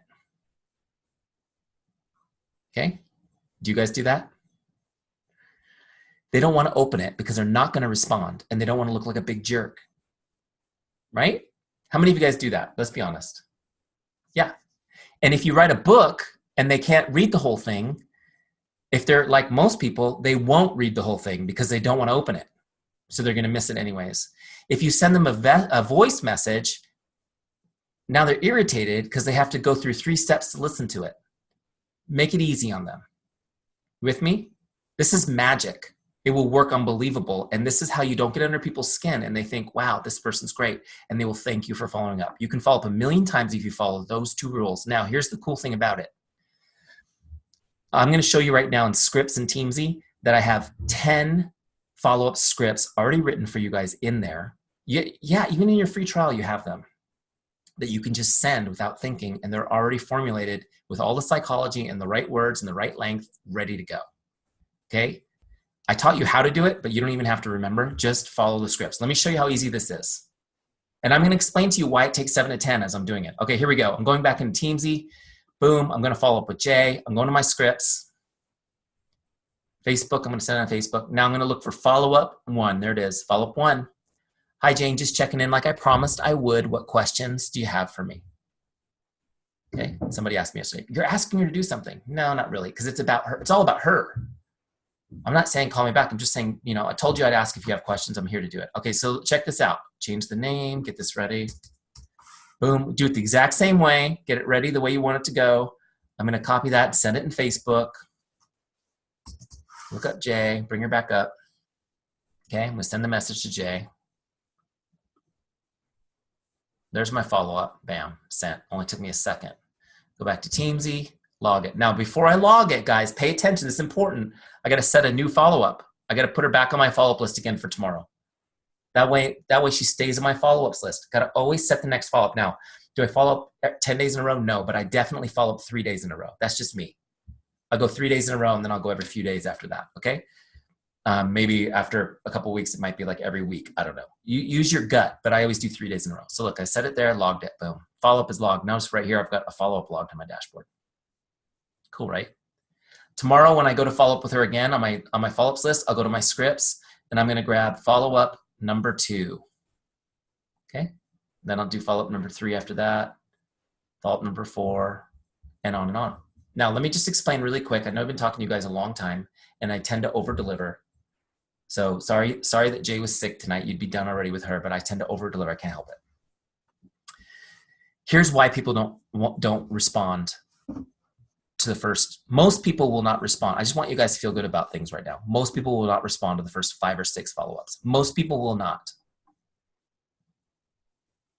Okay? Do you guys do that? They don't want to open it because they're not going to respond, and they don't want to look like a big jerk. Right? How many of you guys do that? Let's be honest. Yeah. And if you write a book and they can't read the whole thing, if they're like most people, they won't read the whole thing because they don't want to open it. So they're going to miss it anyways. If you send them a voice message, now they're irritated because they have to go through 3 steps to listen to it. Make it easy on them. With me? This is magic. It will work unbelievable. And this is how you don't get under people's skin and they think, wow, this person's great. And they will thank you for following up. You can follow up 1,000,000 times if you follow those 2 rules. Now, here's the cool thing about it. I'm going to show you right now in scripts and Teamzy that I have 10 follow-up scripts already written for you guys in there. Yeah, even in your free trial, you have them that you can just send without thinking, and they're already formulated with all the psychology and the right words and the right length, ready to go. Okay? I taught you how to do it, but you don't even have to remember. Just follow the scripts. Let me show you how easy this is. And I'm going to explain to you why it takes 7 to 10 as I'm doing it. Okay, here we go. I'm going back into Teamzy. Boom, I'm going to follow up with Jay. I'm going to my scripts. Facebook, I'm going to send it on Facebook. Now I'm going to look for follow-up 1. There it is, follow-up 1. Hi, Jane, just checking in like I promised I would. What questions do you have for me? Okay, somebody asked me yesterday, you're asking her to do something. No, not really, because it's about her. It's all about her. I'm not saying call me back. I'm just saying, you know, I told you I'd ask if you have questions. I'm here to do it. Okay, so check this out. Change the name, get this ready. Boom, do it the exact same way. Get it ready the way you want it to go. I'm going to copy that, send it in Facebook. Look up Jay, bring her back up. Okay, I'm going to send the message to Jay. There's my follow-up. Bam, sent. Only took me a second. Go back to Teamzy, log it. Now, before I log it, guys, pay attention. This is important. I got to set a new follow-up. I got to put her back on my follow-up list again for tomorrow. That way she stays on my follow-ups list. Got to always set the next follow-up. Now, do I follow up 10 days in a row? No, but I definitely follow up 3 days in a row. That's just me. I'll go 3 days in a row, and then I'll go every few days after that, okay? Maybe after a couple weeks, it might be like every week. I don't know. You use your gut, but I always do 3 days in a row. So look, I set it there, logged it, boom. Follow-up is logged. Notice right here, I've got a follow-up logged on my dashboard. Cool, right? Tomorrow, when I go to follow up with her again on my follow-ups list, I'll go to my scripts, and I'm going to grab follow-up number 2. Okay? Then I'll do follow-up number 3 after that, follow-up number 4, and on and on. Now, let me just explain really quick. I know I've been talking to you guys a long time, and I tend to over-deliver. So sorry that Jay was sick tonight. You'd be done already with her, but I tend to over-deliver. I can't help it. Here's why people don't respond to the first. Most people will not respond. I just want you guys to feel good about things right now. Most people will not respond to the first 5 or 6 follow-ups. Most people will not.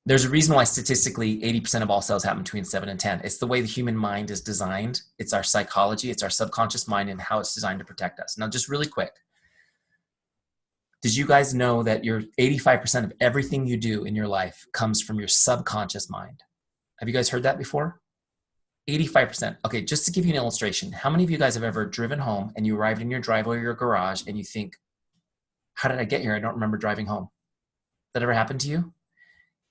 There's a reason why statistically 80% of all sales happen between 7 and 10. It's the way the human mind is designed. It's our psychology. It's our subconscious mind and how it's designed to protect us. Now, just really quick. Did you guys know that 85% of everything you do in your life comes from your subconscious mind? Have you guys heard that before? 85%. Okay, just to give you an illustration, how many of you guys have ever driven home and you arrived in your driveway or your garage and you think, how did I get here? I don't remember driving home. That ever happened to you?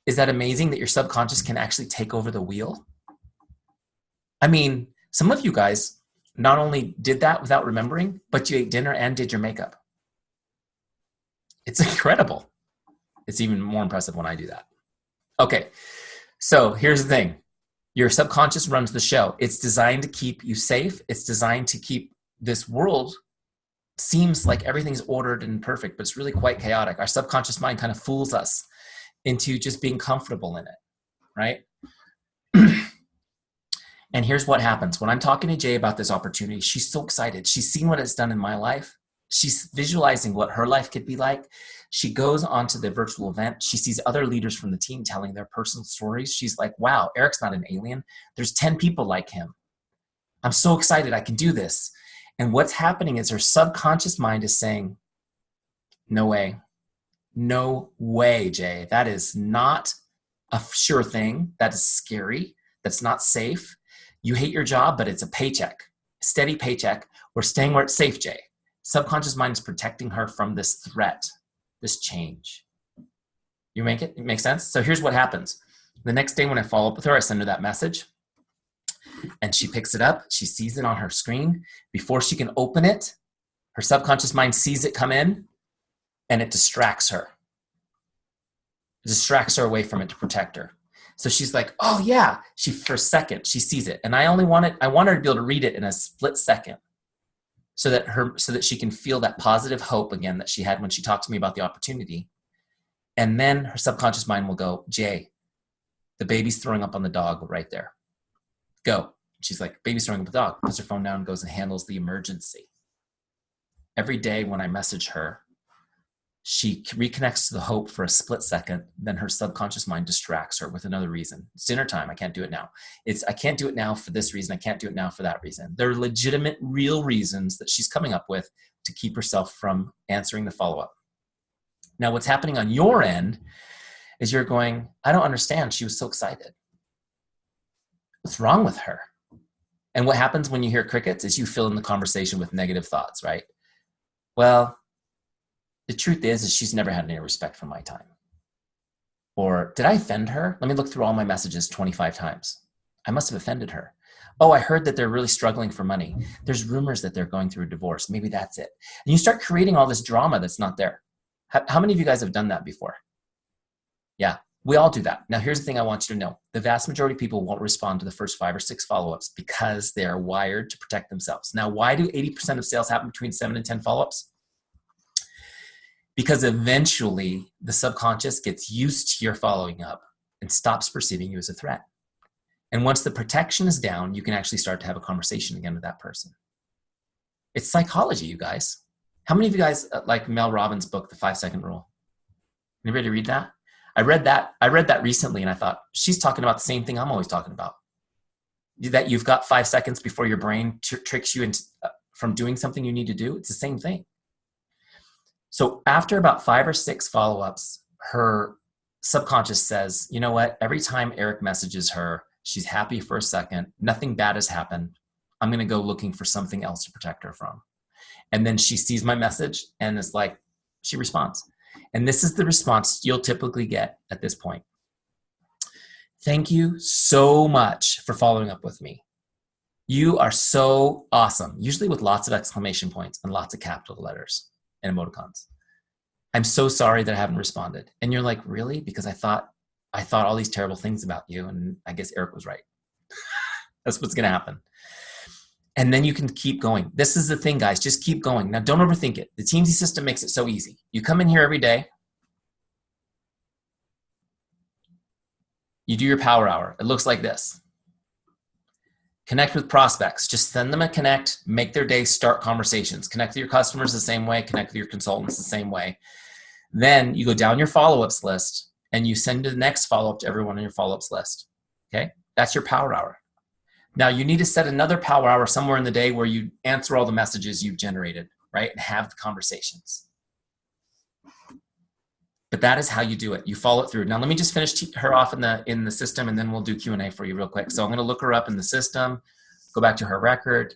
Is that amazing that your subconscious can actually take over the wheel? I mean, some of you guys not only did that without remembering, but you ate dinner and did your makeup. It's incredible. It's even more impressive when I do that. Okay, so here's the thing. Your subconscious runs the show. It's designed to keep you safe. It's designed to keep this world, seems like everything's ordered and perfect, but it's really quite chaotic. Our subconscious mind kind of fools us. into just being comfortable in it, right? And here's what happens. When I'm talking to Jay about this opportunity, she's so excited. She's seen what it's done in my life. She's visualizing what her life could be like. She goes onto the virtual event. She sees other leaders from the team telling their personal stories. She's like, wow, Eric's not an alien. There's 10 people like him. I'm so excited. I can do this. And what's happening is her subconscious mind is saying, no way. No way, Jay. That is not a sure thing. That is scary. That's not safe. You hate your job, but it's a paycheck, steady paycheck. We're staying where it's safe, Jay. Subconscious mind is protecting her from this threat, this change. You make it? It makes sense? So here's what happens. The next day when I follow up with her, I send her that message and she picks it up. She sees it on her screen. Before she can open it, her subconscious mind sees it come in and it distracts her. It distracts her away from it to protect her. So she's like, oh yeah, for a second, she sees it. And I want her to be able to read it in a split second so that she can feel that positive hope again that she had when she talked to me about the opportunity. And then her subconscious mind will go, Jay, the baby's throwing up on the dog right there. Go. She's like, baby's throwing up the dog. Puts her phone down and goes and handles the emergency. Every day when I message her, she reconnects to the hope for a split second. Then her subconscious mind distracts her with another reason. It's dinner time. I can't do it now. I can't do it now for this reason. I can't do it now for that reason. There are legitimate, real reasons that she's coming up with to keep herself from answering the follow-up. Now, what's happening on your end is you're going, I don't understand. She was so excited. What's wrong with her? And what happens when you hear crickets is you fill in the conversation with negative thoughts, right? Well, the truth is she's never had any respect for my time. Or did I offend her? Let me look through all my messages 25 times. I must have offended her. Oh, I heard that they're really struggling for money. There's rumors that they're going through a divorce. Maybe that's it. And you start creating all this drama that's not there. How many of you guys have done that before? Yeah, we all do that. Now, here's the thing I want you to know. The vast majority of people won't respond to the first 5 or 6 follow-ups because they're wired to protect themselves. Now, why do 80% of sales happen between 7 and 10 follow-ups? Because eventually the subconscious gets used to your following up and stops perceiving you as a threat. And once the protection is down, you can actually start to have a conversation again with that person. It's psychology, you guys. How many of you guys like Mel Robbins' book, The 5-Second Rule? Anybody read that? I read that recently and I thought, she's talking about the same thing I'm always talking about. That you've got 5 seconds before your brain tricks you into, from doing something you need to do. It's the same thing. So after about 5 or 6 follow-ups, her subconscious says, you know what? Every time Eric messages her, she's happy for a second. Nothing bad has happened. I'm going to go looking for something else to protect her from. And then she sees my message and it's like, she responds. And this is the response you'll typically get at this point. Thank you so much for following up with me. You are so awesome. Usually with lots of exclamation points and lots of capital letters and emoticons. I'm so sorry that I haven't responded. And you're like, really? Because I thought all these terrible things about you. And I guess Eric was right. That's what's going to happen. And then you can keep going. This is the thing, guys. Just keep going. Now, don't overthink it. The Teamzy system makes it so easy. You come in here every day. You do your power hour. It looks like this. Connect with prospects. Just send them a connect, make their day, start conversations. Connect with your customers the same way, connect with your consultants the same way. Then you go down your follow-ups list and you send the next follow-up to everyone on your follow-ups list. Okay? That's your power hour. Now you need to set another power hour somewhere in the day where you answer all the messages you've generated, right? And have the conversations. But that is how you do it. You follow it through. Now, let me just finish her off in the system, and then we'll do Q&A for you real quick. So I'm going to look her up in the system, go back to her record.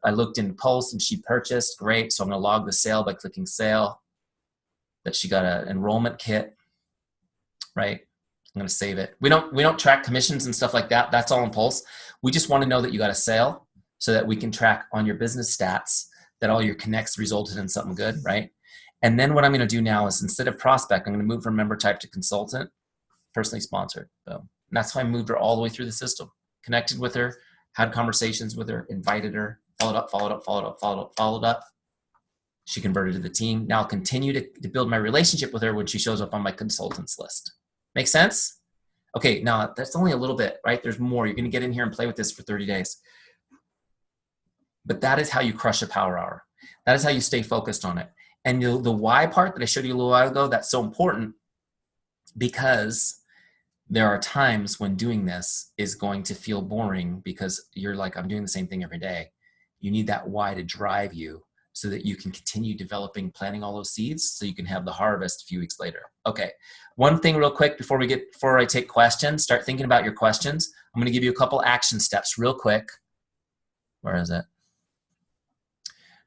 I looked in Pulse, and she purchased. Great. So I'm going to log the sale by clicking sale, that she got an enrollment kit, right? I'm going to save it. We don't track commissions and stuff like that. That's all in Pulse. We just want to know that you got a sale so that we can track on your business stats that all your connects resulted in something good, right? And then what I'm going to do now is instead of prospect, I'm going to move from member type to consultant, personally sponsored. Boom. And that's how I moved her all the way through the system. Connected with her, had conversations with her, invited her, followed up. She converted to the team. Now I'll continue to build my relationship with her when she shows up on my consultants list. Make sense? Okay, now that's only a little bit, right? There's more. You're going to get in here and play with this for 30 days. But that is how you crush a power hour. That is how you stay focused on it. And the why part that I showed you a little while ago, that's so important because there are times when doing this is going to feel boring because you're like, I'm doing the same thing every day. You need that why to drive you so that you can continue developing, planting all those seeds so you can have the harvest a few weeks later. Okay, one thing real quick before I take questions, start thinking about your questions. I'm going to give you a couple action steps real quick. Where is it?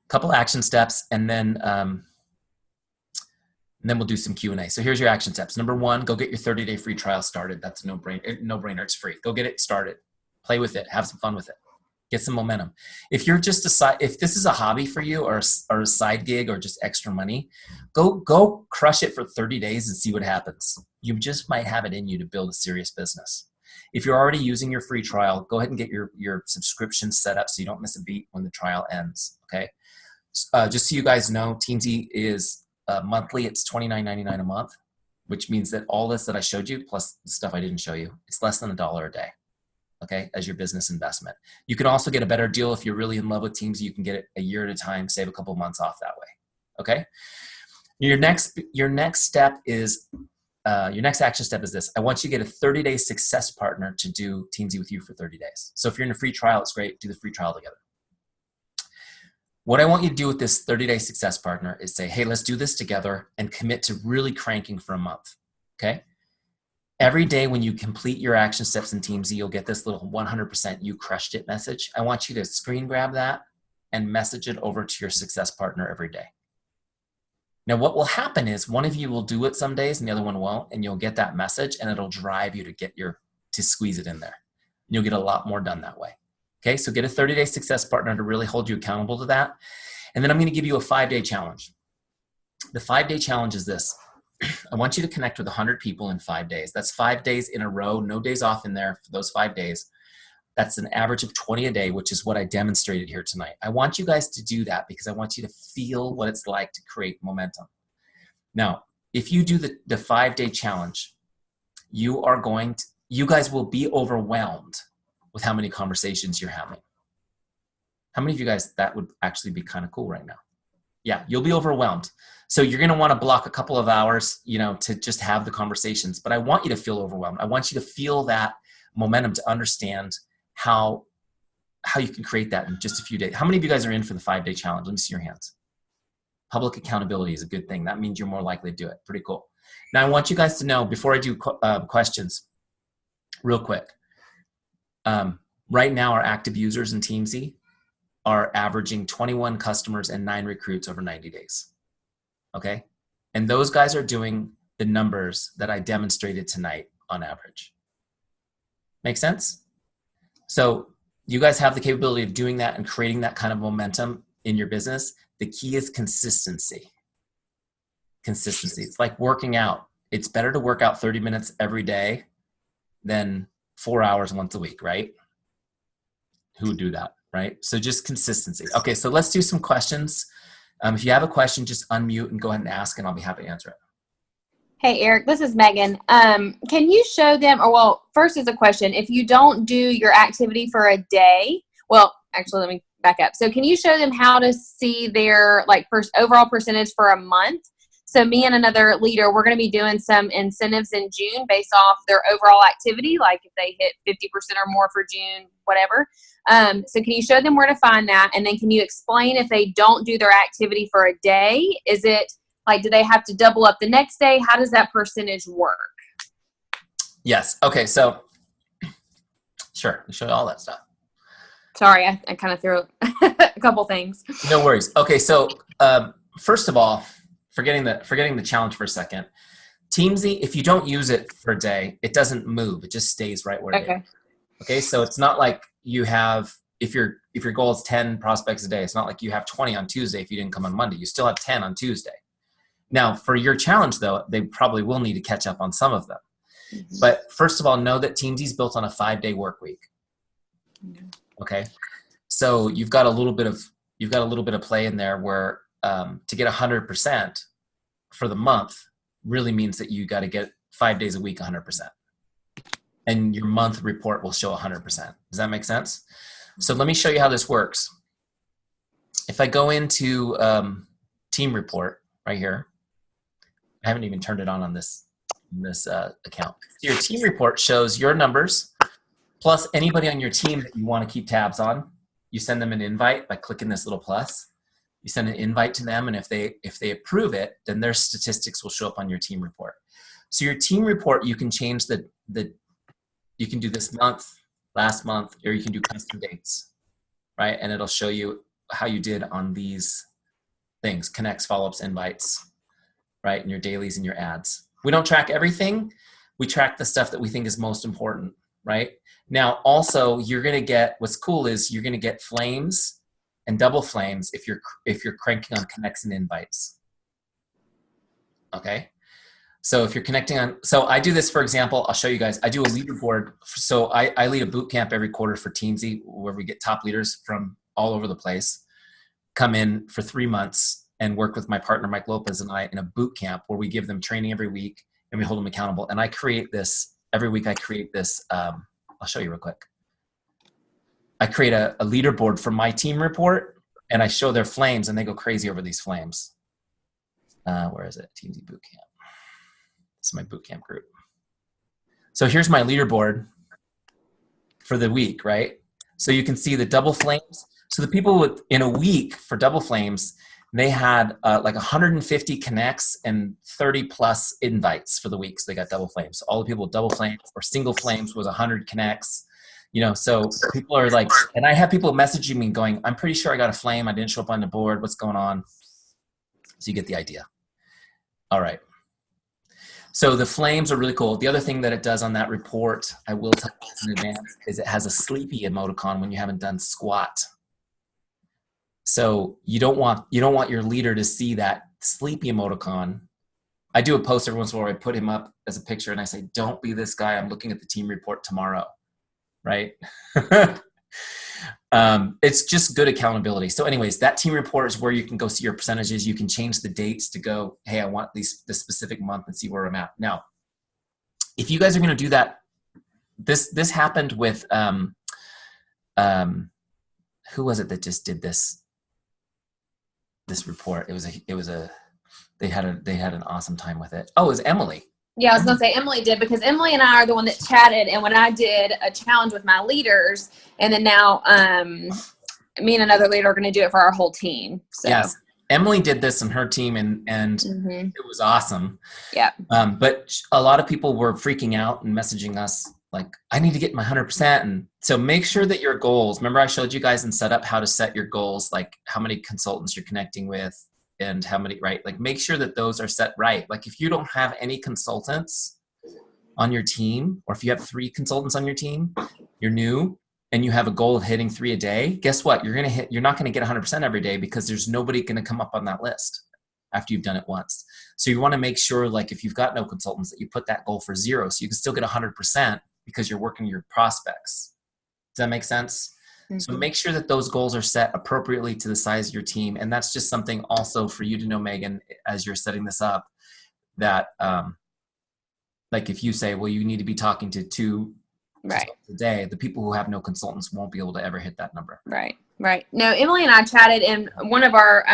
Couple action steps, and then we'll do some Q&A. So here's your action steps. Number one, go get your 30-day free trial started. That's a no-brainer. It's free. Go get it started. Play with it. Have some fun with it. Get some momentum. If you're just if this is a hobby for you or a side gig or just extra money, go crush it for 30 days and see what happens. You just might have it in you to build a serious business. If you're already using your free trial, go ahead and get your subscription set up so you don't miss a beat when the trial ends, okay? Just so you guys know, Teamzy is monthly. It's $29.99 a month, which means that all this that I showed you, plus the stuff I didn't show you, it's less than $1 a day, okay, as your business investment. You can also get a better deal if you're really in love with Teamzy. You can get it a year at a time, save a couple months off that way, okay? Your next step is, your next action step is this. I want you to get a 30-day success partner to do Teamzy with you for 30 days. So if you're in a free trial, it's great. Do the free trial together. What I want you to do with this 30-day success partner is say, hey, let's do this together and commit to really cranking for a month, okay? Every day when you complete your action steps in Teamzy, you'll get this little 100% you crushed it message. I want you to screen grab that and message it over to your success partner every day. Now, what will happen is one of you will do it some days and the other one won't, and you'll get that message and it'll drive you to squeeze it in there. You'll get a lot more done that way. Okay, so get a 30-day success partner to really hold you accountable to that. And then I'm going to give you a 5-day challenge. The 5-day challenge is this. I want you to connect with 100 people in 5 days. That's 5 days in a row, no days off in there for those 5 days. That's an average of 20 a day, which is what I demonstrated here tonight. I want you guys to do that because I want you to feel what it's like to create momentum. Now, if you do the 5-day challenge, you guys will be overwhelmed with how many conversations you're having. How many of you guys, that would actually be kind of cool right now? Yeah, you'll be overwhelmed. So you're going to want to block a couple of hours, to just have the conversations. But I want you to feel overwhelmed. I want you to feel that momentum to understand how you can create that in just a few days. How many of you guys are in for the 5-day challenge? Let me see your hands. Public accountability is a good thing. That means you're more likely to do it. Pretty cool. Now I want you guys to know, before I do questions, real quick. Right now our active users in Teamzy are averaging 21 customers and 9 recruits over 90 days. Okay? And those guys are doing the numbers that I demonstrated tonight on average. Make sense? So you guys have the capability of doing that and creating that kind of momentum in your business. The key is consistency. Consistency. It's like working out. It's better to work out 30 minutes every day than 4 hours once a week, right? Who would do that, right? So just consistency. Okay, so let's do some questions. If you have a question, just unmute and go ahead and ask, and I'll be happy to answer it.
Hey, Eric, this is Megan. Can you show them, first is a question. If you don't do your activity for a day, actually, let me back up. So can you show them how to see their overall percentage for a month? So me and another leader, we're going to be doing some incentives in June based off their overall activity, like if they hit 50% or more for June, whatever. So can you show them where to find that? And then can you explain if they don't do their activity for a day, is it do they have to double up the next day? How does that percentage work?
Yes. Okay. So sure. I'll show you all that stuff.
Sorry, I kind of threw a couple things.
No worries. Okay. So first of all, forgetting the challenge for a second, Teamzy, if you don't use it for a day, it doesn't move. It just stays right where it is. Okay. So it's not like you have, if your goal is 10 prospects a day, it's not like you have 20 on Tuesday if you didn't come on Monday. You still have 10 on Tuesday. Now, for your challenge, though, they probably will need to catch up on some of them. Mm-hmm. But first of all, know that Teamzy is built on a 5-day work week. Mm-hmm. Okay, so you've got a little bit of play in there where to get 100% for the month really means that you got to get 5 days a week, 100%. And your month report will show 100%. Does that make sense? So let me show you how this works. If I go into team report right here, I haven't even turned it on this account. So your team report shows your numbers plus anybody on your team that you want to keep tabs on. You send them an invite by clicking this little plus. You send an invite to them, and if they approve it, then their statistics will show up on your team report. So your team report, you can change you can do this month, last month, or you can do custom dates, right? And it'll show you how you did on these things: connects, follow-ups, invites, right? And your dailies and your ads. We don't track everything. We track the stuff that we think is most important, right? Now, also, you're gonna get, what's cool is you're gonna get flames and double flames if you're cranking on connects and invites. Okay? So if you're connecting on, so I do this, for example, I'll show you guys. I do a leaderboard. So I lead a boot camp every quarter for Teamzy, where we get top leaders from all over the place, come in for 3 months and work with my partner, Mike Lopez, and I in a boot camp where we give them training every week and we hold them accountable. And I create this, every week I create this, I'll show you real quick. I create a leaderboard for my team report, and I show their flames, and they go crazy over these flames. Where is it? Teamzy boot camp. This is my boot camp group. So here's my leaderboard for the week, right? So you can see the double flames. So the people in a week for double flames, they had like 150 connects and 30 plus invites for the week. So they got double flames. So all the people with double flames or single flames was 100 connects. You know, so people are like, and I have people messaging me going, I'm pretty sure I got a flame. I didn't show up on the board. What's going on? So you get the idea. All right. So the flames are really cool. The other thing that it does on that report, I will tell you in advance, is it has a sleepy emoticon when you haven't done squat. So you don't want your leader to see that sleepy emoticon. I do a post every once in a while where I put him up as a picture and I say, don't be this guy. I'm looking at the team report tomorrow. Right? It's just good accountability. So anyways, that team report is where you can go see your percentages. You can change the dates to go, hey, I want this specific month and see where I'm at. Now, if you guys are going to do that, this happened with, who was it that just did this report? They had an awesome time with it. Oh, it was Emily.
Yeah, I was going to say Emily did, because Emily and I are the one that chatted. And when I did a challenge with my leaders, and then now me and another leader are going to do it for our whole team. So. Yes.
Emily did this on her team, and
mm-hmm.
It was awesome.
Yeah.
But a lot of people were freaking out and messaging us like, I need to get my 100%. And so make sure that your goals, remember I showed you guys in setup how to set your goals, like how many consultants you're connecting with, and how many, right? Like make sure that those are set right. Like if you don't have any consultants on your team, or if you have 3 consultants on your team, you're new and you have a goal of hitting 3 a day, guess what? You're not going to get 100% every day, because there's nobody going to come up on that list after you've done it once. So you want to make sure, like if you've got no consultants, that you put that goal for 0 so you can still get 100% because you're working your prospects. Does that make sense? Mm-hmm. So make sure that those goals are set appropriately to the size of your team. And that's just something also for you to know, Meagan, as you're setting this up, that like if you say, well, you need to be talking to 2
right
a day, the people who have no consultants won't be able to ever hit that number.
Right. No, Emily and I chatted, and one of our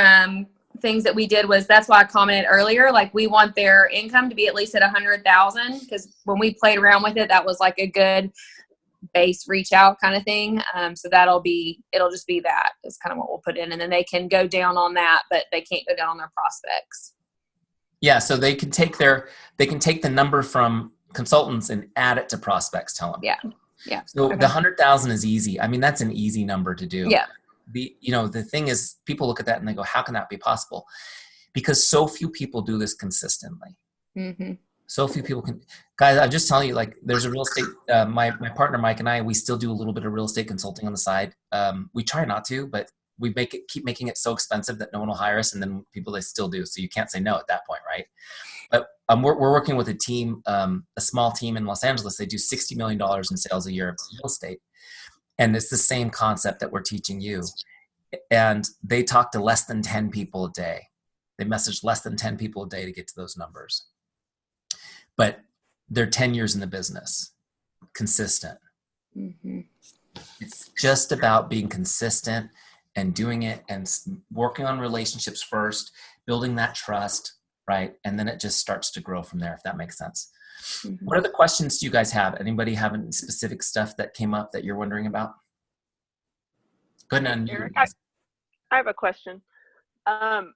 things that we did was, that's why I commented earlier, like we want their income to be at least at 100,000, because when we played around with it, that was like a good base reach out kind of thing. So it'll just be that is kind of what we'll put in, and then they can go down on that, but they can't go down on their prospects.
Yeah. So they can take the number from consultants and add it to prospects. Tell them.
Yeah.
So
okay.
The 100,000 is easy. I mean, that's an easy number to do.
Yeah.
The thing is, people look at that and they go, how can that be possible? Because so few people do this consistently.
Mm-hmm.
So few people can, guys, I'm just telling you, like there's a real estate, my partner, Mike, and I, we still do a little bit of real estate consulting on the side. We try not to, but we keep making it so expensive that no one will hire us. And then people, they still do. So you can't say no at that point. Right. But we're working with a team, a small team in Los Angeles. They do $60 million in sales a year of real estate. And it's the same concept that we're teaching you. And they talk to less than 10 people a day. They message less than 10 people a day to get to those numbers. But they're 10 years in the business, consistent.
Mm-hmm.
It's just about being consistent and doing it and working on relationships first, building that trust, right? And then it just starts to grow from there, if that makes sense. Mm-hmm. What other questions do you guys have? Anybody have any specific stuff that came up that you're wondering about? Go ahead and
Eric, I have a question. I'm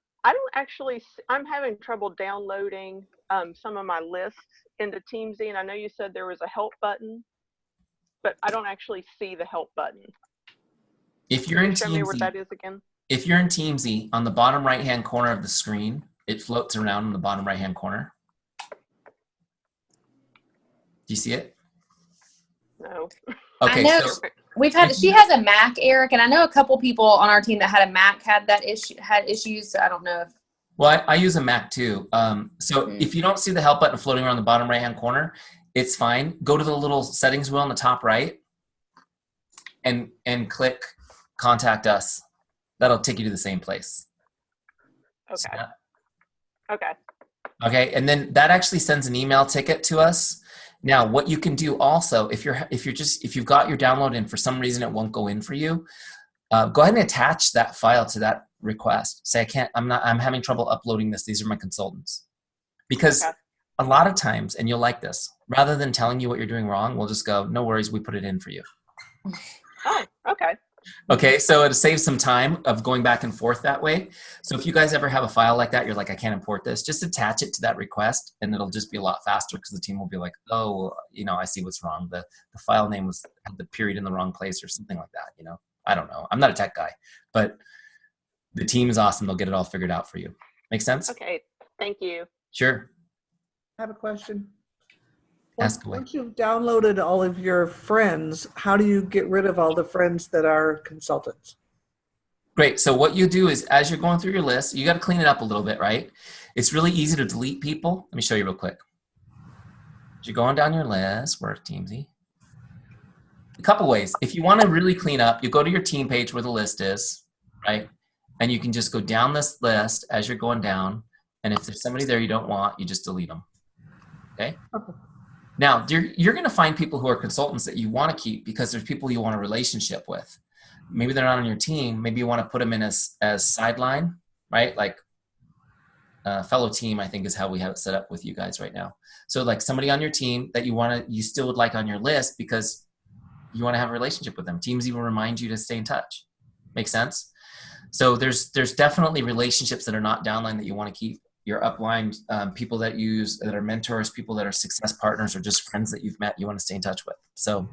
having trouble downloading some of my lists into Teamzy, and I know you said there was a help button, but I don't actually see the help button.
If you're in Teamzy,
show me where that is again.
If you're in Teamzy, on the bottom right-hand corner of the screen, it floats around in the bottom right-hand corner. Do you see it?
No.
Okay,
I know she has a Mac, Eric, and I know a couple people on our team that had a Mac had issues. So I don't know if.
Well, I use a Mac too. So if you don't see the help button floating around the bottom right-hand corner, it's fine. Go to the little settings wheel on the top right and click contact us. That'll take you to the same place.
Okay. Okay.
Okay, and then that actually sends an email ticket to us. Now, what you can do also, if you've got your download in, for some reason it won't go in for you, go ahead and attach that file to that request. Say, I'm having trouble uploading this. These are my consultants. Because a lot of times, and you'll like this, rather than telling you what you're doing wrong, we'll just go, no worries, we put it in for you.
Oh, okay.
Okay, so it saves some time of going back and forth that way. So if you guys ever have a file like that, you're like, I can't import this, just attach it to that request and it'll just be a lot faster because the team will be like, oh, I see what's wrong. The file name had the period in the wrong place or something like that, I don't know. I'm not a tech guy, but the team is awesome. They'll get it all figured out for you. Make sense?
Okay, thank you.
Sure.
I have a question.
Ask away.
Once you've downloaded all of your friends, how do you get rid of all the friends that are consultants?
Great. So what you do is, as you're going through your list, you got to clean it up a little bit, right? It's really easy to delete people. Let me show you real quick. As you're going down your list, we're at Teamzy. A couple ways. If you want to really clean up, you go to your team page where the list is, right? And you can just go down this list as you're going down. And if there's somebody there you don't want, you just delete them. Okay? Now, you're going to find people who are consultants that you want to keep because there's people you want a relationship with. Maybe they're not on your team. Maybe you want to put them in as sideline, right? Like fellow team, I think is how we have it set up with you guys right now. So like somebody on your team that you still would like on your list because you want to have a relationship with them. Teamzy will remind you to stay in touch. Make sense? So there's definitely relationships that are not downline that you want to keep. Your upline, people that are mentors, people that are success partners, or just friends that you've met, you want to stay in touch with. So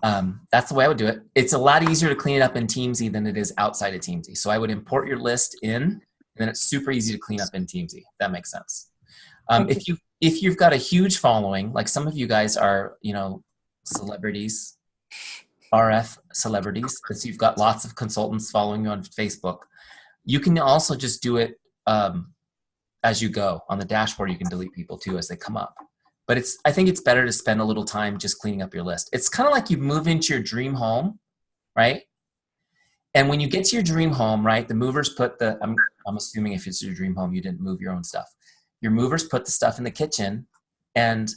that's the way I would do it. It's a lot easier to clean it up in Teamzy than it is outside of Teamzy. So I would import your list in, and then it's super easy to clean up in Teamzy. If that makes sense. If you've got a huge following, like some of you guys are, celebrities, RF celebrities, so you've got lots of consultants following you on Facebook. You can also just do it as you go. On the dashboard, you can delete people too as they come up. But I think it's better to spend a little time just cleaning up your list. It's kind of like you move into your dream home, right? And when you get to your dream home, right, the movers put I'm assuming if it's your dream home, you didn't move your own stuff. Your movers put the stuff in the kitchen. And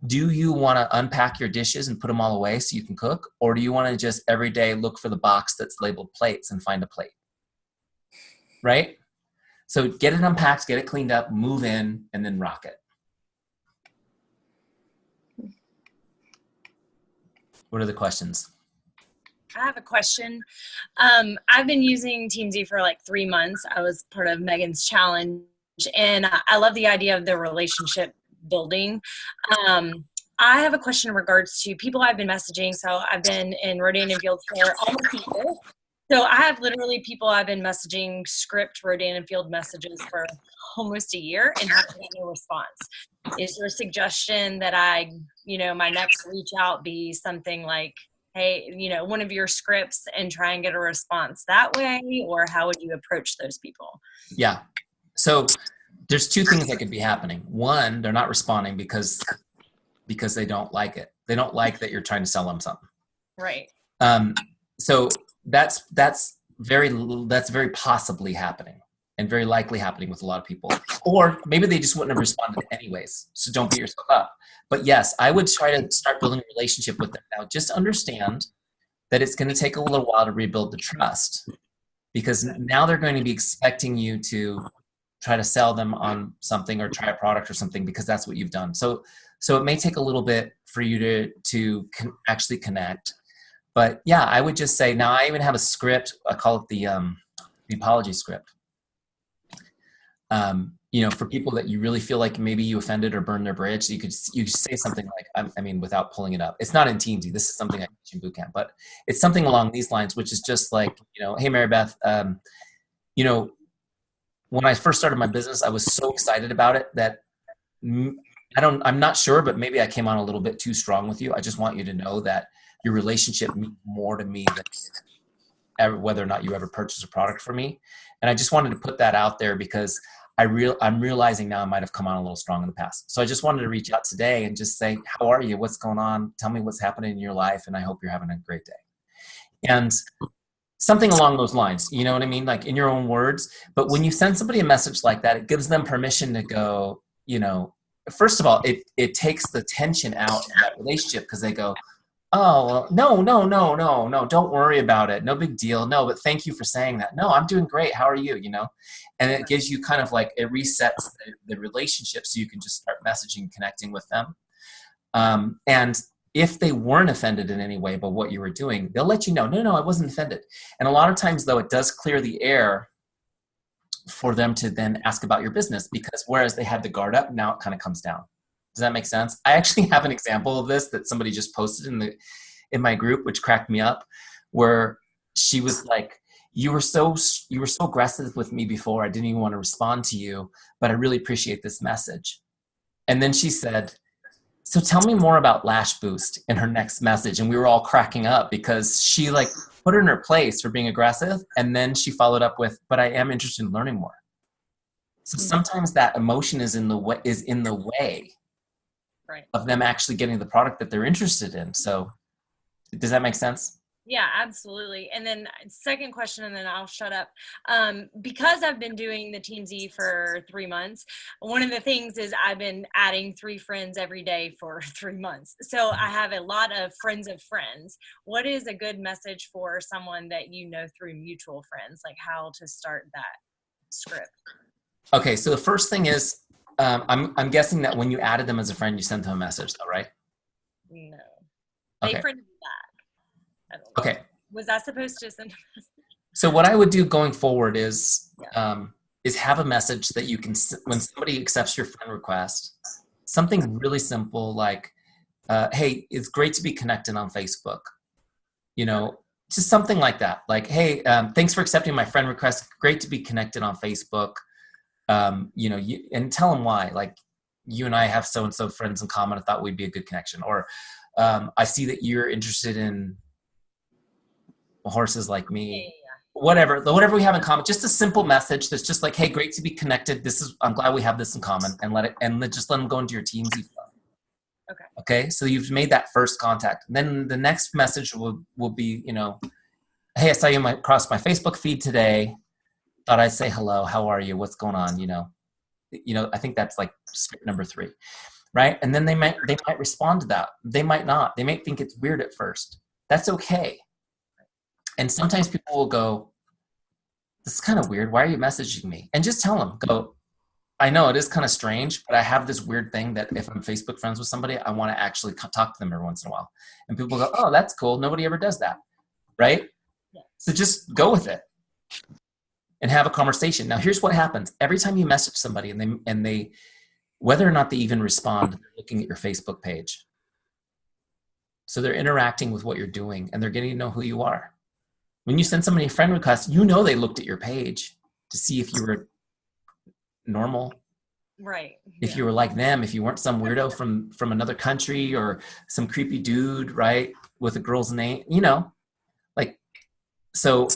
do you want to unpack your dishes and put them all away so you can cook? Or do you want to just every day look for the box that's labeled plates and find a plate? Right? So get it unpacked, get it cleaned up, move in, and then rock it. What are the questions?
I have a question. I've been using Teamzy for like 3 months. I was part of Meagan's challenge, and I love the idea of the relationship building. I have a question in regards to people I've been messaging. So I've been in Rodan and Field for almost a year. So I have literally people I've been messaging script Rodan and Field messages for almost a year and haven't had no response. Is there a suggestion that my next reach out be something like, hey, one of your scripts and try and get a response that way? Or how would you approach those people?
Yeah. So there's two things that could be happening. One, they're not responding because they don't like it. They don't like that you're trying to sell them something.
Right.
So that's very possibly happening. and very likely happening with a lot of people. Or maybe they just wouldn't have responded anyways. So don't beat yourself up. But yes, I would try to start building a relationship with them. Now, just understand that it's going to take a little while to rebuild the trust, because now they're going to be expecting you to try to sell them on something or try a product or something, because that's what you've done. So it may take a little bit for you to actually connect. But yeah, I would just say, now I even have a script. I call it the apology script. For people that you really feel like maybe you offended or burned their bridge, you could say something like, without pulling it up. It's not in Teamzy. This is something I teach in boot camp, but it's something along these lines, which is just like, hey, Mary Beth, when I first started my business, I was so excited about it that I'm not sure, but maybe I came on a little bit too strong with you. I just want you to know that your relationship means more to me than whether or not you ever purchase a product from me. And I just wanted to put that out there because I'm realizing now I might have come on a little strong in the past. So I just wanted to reach out today and just say, how are you? What's going on? Tell me what's happening in your life. And I hope you're having a great day. And something along those lines, you know what I mean? Like in your own words. But when you send somebody a message like that, it gives them permission to go, first of all, it takes the tension out of that relationship, because they go, oh, well, no, don't worry about it. No big deal. No, but thank you for saying that. No, I'm doing great. How are you? And it gives you kind of like, it resets the relationship, so you can just start messaging, connecting with them. And if they weren't offended in any way by what you were doing, they'll let you know, no, I wasn't offended. And a lot of times, though, it does clear the air for them to then ask about your business, because whereas they had the guard up, now it kind of comes down. Does that make sense? I actually have an example of this that somebody just posted in my group, which cracked me up, where she was like, you were so aggressive with me before, I didn't even want to respond to you, but I really appreciate this message. And then she said, so tell me more about Lash Boost in her next message. And we were all cracking up because she put her in her place for being aggressive. And then she followed up with, but I am interested in learning more. So sometimes that emotion is in the way
right.
of them actually getting the product that they're interested in. So does that make sense?
Yeah, absolutely. And then second question, and then I'll shut up. Because I've been doing the Teamzy for 3 months, one of the things is I've been adding 3 friends every day for 3 months. So I have a lot of friends of friends. What is a good message for someone that through mutual friends, like how to start that script?
Okay, so the first thing is, I'm guessing that when you added them as a friend, you sent them a message, though, right?
No. They friended me back. I don't know.
Okay.
Was I supposed to send a message?
So what I would do going forward is have a message that you can, when somebody accepts your friend request, something really simple like, hey, it's great to be connected on Facebook. Just something like that. Like, hey, thanks for accepting my friend request. Great to be connected on Facebook. And tell them why. Like, you and I have so-and-so friends in common. I thought we'd be a good connection. Or I see that you're interested in horses like me. Whatever we have in common. Just a simple message that's just like, hey, great to be connected. I'm glad we have this in common, and just let them go into your Teamzy phone. Okay. So you've made that first contact. And then the next message will be, hey, I saw you across my Facebook feed today. Thought I'd say hello. How are you? What's going on? I think that's like script number 3, right? And then they might respond to that. They might not. They might think it's weird at first. That's okay. And sometimes people will go, this is kind of weird. Why are you messaging me? And just tell them, go, I know it is kind of strange, but I have this weird thing that if I'm Facebook friends with somebody, I want to actually talk to them every once in a while. And people go, oh, that's cool. Nobody ever does that, right?
Yeah.
So just go with it and have a conversation. Now, here's what happens. Every time you message somebody and they whether or not they even respond, they're looking at your Facebook page. So they're interacting with what you're doing and they're getting to know who you are. When you send somebody a friend request, they looked at your page to see if you were normal.
Right.
If you were like them, if you weren't some weirdo from another country or some creepy dude, right, with a girl's name, so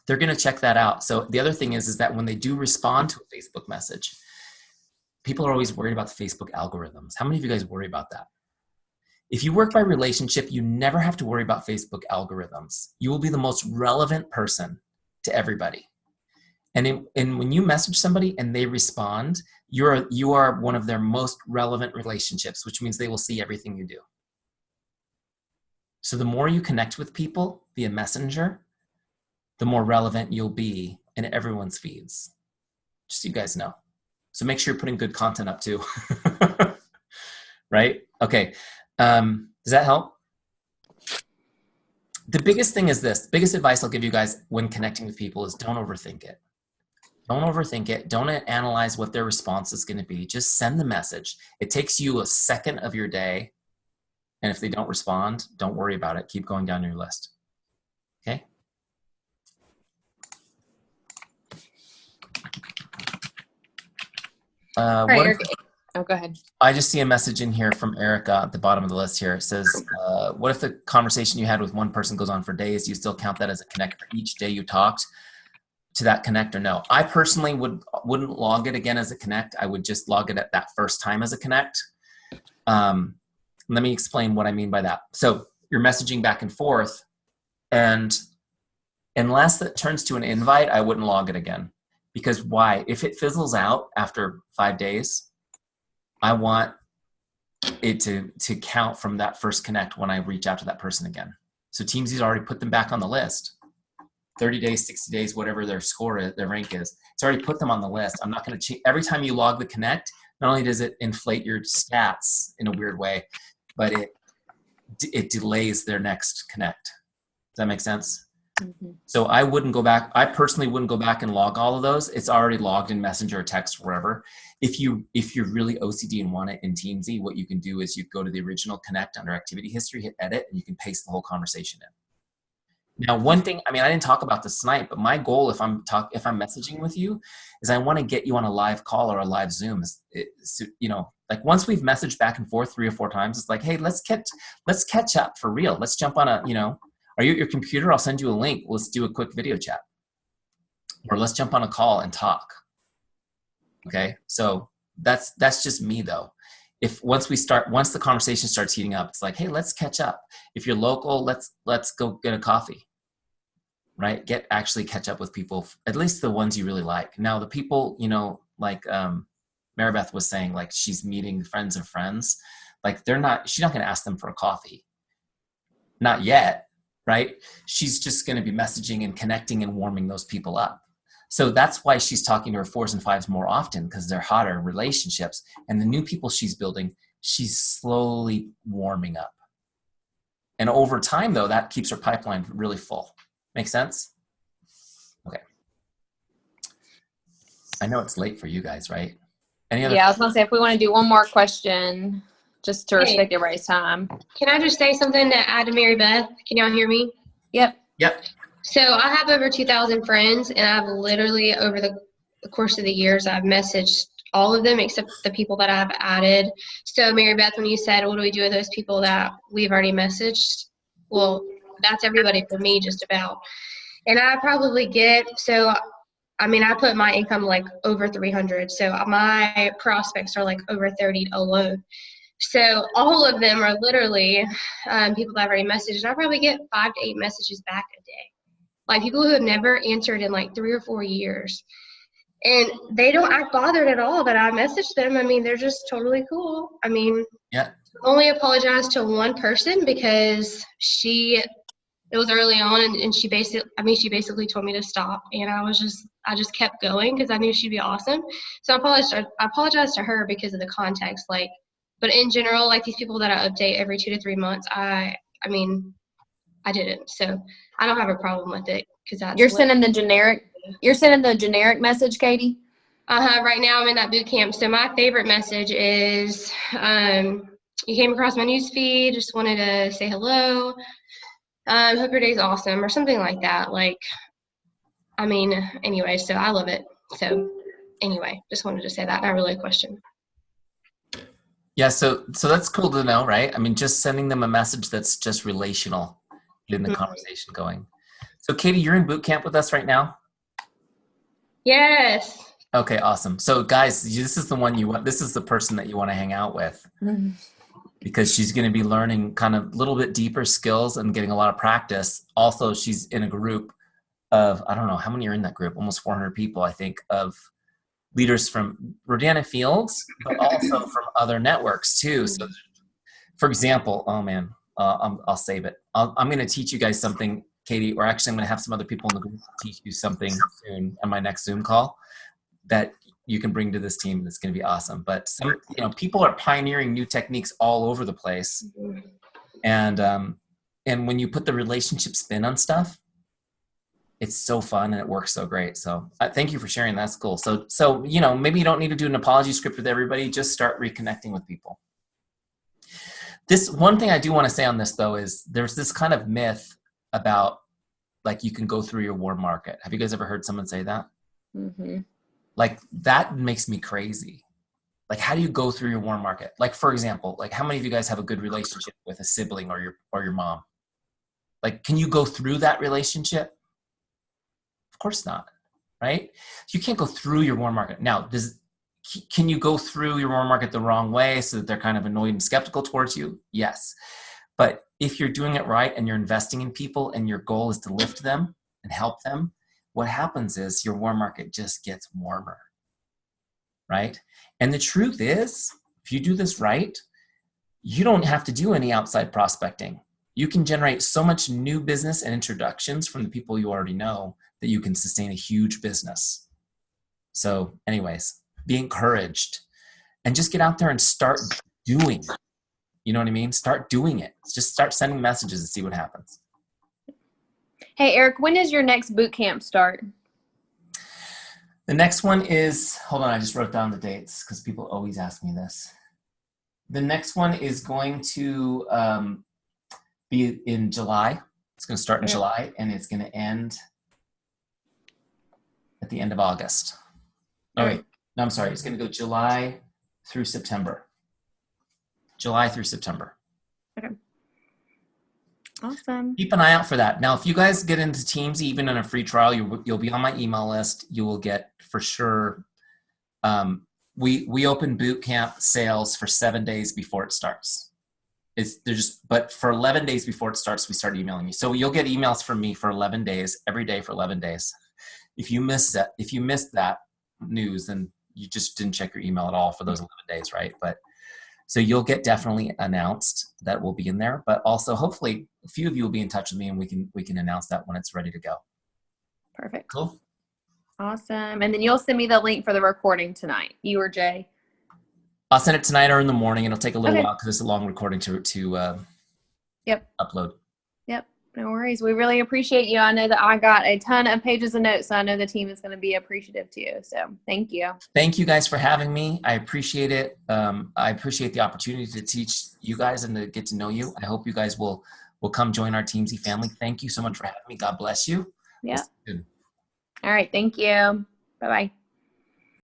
they're going to check that out. So the other thing is that when they do respond to a Facebook message, people are always worried about the Facebook algorithms. How many of you guys worry about that? If you work by relationship, you never have to worry about Facebook algorithms. You will be the most relevant person to everybody. And when you message somebody and they respond, you are one of their most relevant relationships, which means they will see everything you do. So the more you connect with people via Messenger, the more relevant you'll be in everyone's feeds. Just so you guys know. So make sure you're putting good content up too. Right? Okay. Does that help? The biggest thing is this. Biggest advice I'll give you guys when connecting with people is don't overthink it. Don't overthink it. Don't analyze what their response is going to be. Just send the message. It takes you a second of your day. And if they don't respond, don't worry about it. Keep going down your list. Okay?
Eric. Oh, go ahead.
I just see a message in here from Erica at the bottom of the list here. It says, what if the conversation you had with one person goes on for days? Do you still count that as a connect for each day you talked to that connect or no? I personally wouldn't log it again as a connect. I would just log it at that first time as a connect. Let me explain what I mean by that. So you're messaging back and forth, and unless it turns to an invite, I wouldn't log it again. Because why? If it fizzles out after 5 days, I want it to count from that first connect when I reach out to that person again. So Teamzy's already put them back on the list. 30 days, 60 days, whatever their score is, their rank is. It's already put them on the list. I'm not going to change. Every time you log the connect, not only does it inflate your stats in a weird way, but it delays their next connect. Does that make sense? Mm-hmm. So I wouldn't go back. I personally wouldn't go back and log all of those. It's already logged in Messenger or text or wherever. If you're really OCD and want it in Teamzy, what you can do is you go to the original connect under activity history, hit edit, and you can paste the whole conversation in. Now, one thing, I mean, I didn't talk about this tonight, but my goal if I'm messaging with you is I want to get you on a live call or a live Zoom. Like once we've messaged back and forth 3 or 4 times, it's like, hey, let's catch up for real. Let's jump on are you at your computer? I'll send you a link. Let's do a quick video chat. Or let's jump on a call and talk. Okay? So that's just me though. Once the conversation starts heating up, it's like, hey, let's catch up. If you're local, let's go get a coffee. Right? Actually catch up with people, at least the ones you really like. Now the people, like Maribeth was saying, like she's meeting friends of friends. Like she's not going to ask them for a coffee. Not yet. Right? She's just going to be messaging and connecting and warming those people up. So that's why she's talking to her 4s and 5s more often, because they're hotter relationships. And the new people she's building, she's slowly warming up. And over time, though, that keeps her pipeline really full. Make sense? Okay. I know it's late for you guys, right? Any other?
Yeah, I was going to say, if we want to do one more question, just to respect everybody's time.
Can I just say something to add to Mary Beth? Can y'all hear me?
Yep.
So I have over 2,000 friends, and I've literally, over the course of the years, I've messaged all of them except the people that I've added. So Mary Beth, when you said, what do we do with those people that we've already messaged? Well, that's everybody for me, just about. And I probably I put my income like over 300. So my prospects are like over 30 alone. So all of them are literally people that I've already messaged. I probably get 5 to 8 messages back a day. Like people who have never answered in like 3 or 4 years. And they don't act bothered at all that I messaged them. I mean, they're just totally cool. I mean,
yeah.
Only apologized to one person because it was early on and she basically told me to stop. And I just kept going because I knew she'd be awesome. So I apologized to her because of the context. But in general, like these people that I update every 2 to 3 months, I didn't. So I don't have a problem with it because that's
You're sending the generic message, Katie?
Right now I'm in that boot camp. So my favorite message is you came across my news feed, just wanted to say hello. Hope your day's awesome or something like that. Anyway, so I love it. So anyway, just wanted to say that. Not really a question.
Yeah, so that's cool to know, right? I mean, just sending them a message that's just relational, getting the conversation going. So Katie, you're in boot camp with us right now?
Yes.
Okay, awesome. So guys, this is the one this is the person that you want to hang out with because she's going to be learning kind of a little bit deeper skills and getting a lot of practice. Also, she's in a group of, I don't know how many are in that group, almost 400 people, I think, of leaders from Rodan Fields, but also from other networks too. So for example, oh man, I'll save it. I'm going to teach you guys something, Katie, or actually I'm going to have some other people in the group teach you something soon on my next Zoom call that you can bring to this team. That's going to be awesome. But some, people are pioneering new techniques all over the place. And when you put the relationship spin on stuff, it's so fun and it works so great. So thank you for sharing. That's cool. So maybe you don't need to do an apology script with everybody. Just start reconnecting with people. This one thing I do want to say on this though is there's this kind of myth about like you can go through your warm market. Have you guys ever heard someone say that?
Mm-hmm.
Like that makes me crazy. Like how do you go through your warm market? Like for example, like how many of you guys have a good relationship with a sibling or your mom? Like can you go through that relationship? Of course not, right? You can't go through your warm market. Now, can you go through your warm market the wrong way so that they're kind of annoyed and skeptical towards you? Yes. But if you're doing it right and you're investing in people and your goal is to lift them and help them, what happens is your warm market just gets warmer, right? And the truth is, if you do this right, you don't have to do any outside prospecting. You can generate so much new business and introductions from the people you already know that you can sustain a huge business. So anyways, be encouraged and just get out there and start doing. You know what I mean? Start doing it. Just start sending messages and see what happens.
Hey, Eric, when does your next boot camp start?
The next one is, hold on, I just wrote down the dates because people always ask me this. The next one is going to be in July. It's going to start in July and it's going to end at the end of August. Oh, wait. No, I'm sorry. It's going to go July through September. July through September.
Okay. Awesome.
Keep an eye out for that. Now, if you guys get into Teamzy, even in a free trial, you'll be on my email list. You will get for sure. We open boot camp sales for 7 days before it starts. But for 11 days before it starts, we start emailing you. So you'll get emails from me for 11 days, every day for 11 days. If you missed that news, then you just didn't check your email at all for those 11 days, right? But so you'll get definitely announced that we'll be in there, but also hopefully a few of you will be in touch with me and we can announce that when it's ready to go.
Perfect.
Cool.
Awesome. And then you'll send me the link for the recording tonight, you or Jay?
I'll send it tonight or in the morning. It'll take a little while because it's a long recording to upload.
Yep. No worries. We really appreciate you. I know that I got a ton of pages of notes, so I know the team is going to be appreciative too. So thank you.
Thank you guys for having me. I appreciate it. I appreciate the opportunity to teach you guys and to get to know you. I hope you guys will come join our Teamzy family. Thank you so much for having me. God bless you.
Yeah. All right. Thank you. Bye-bye.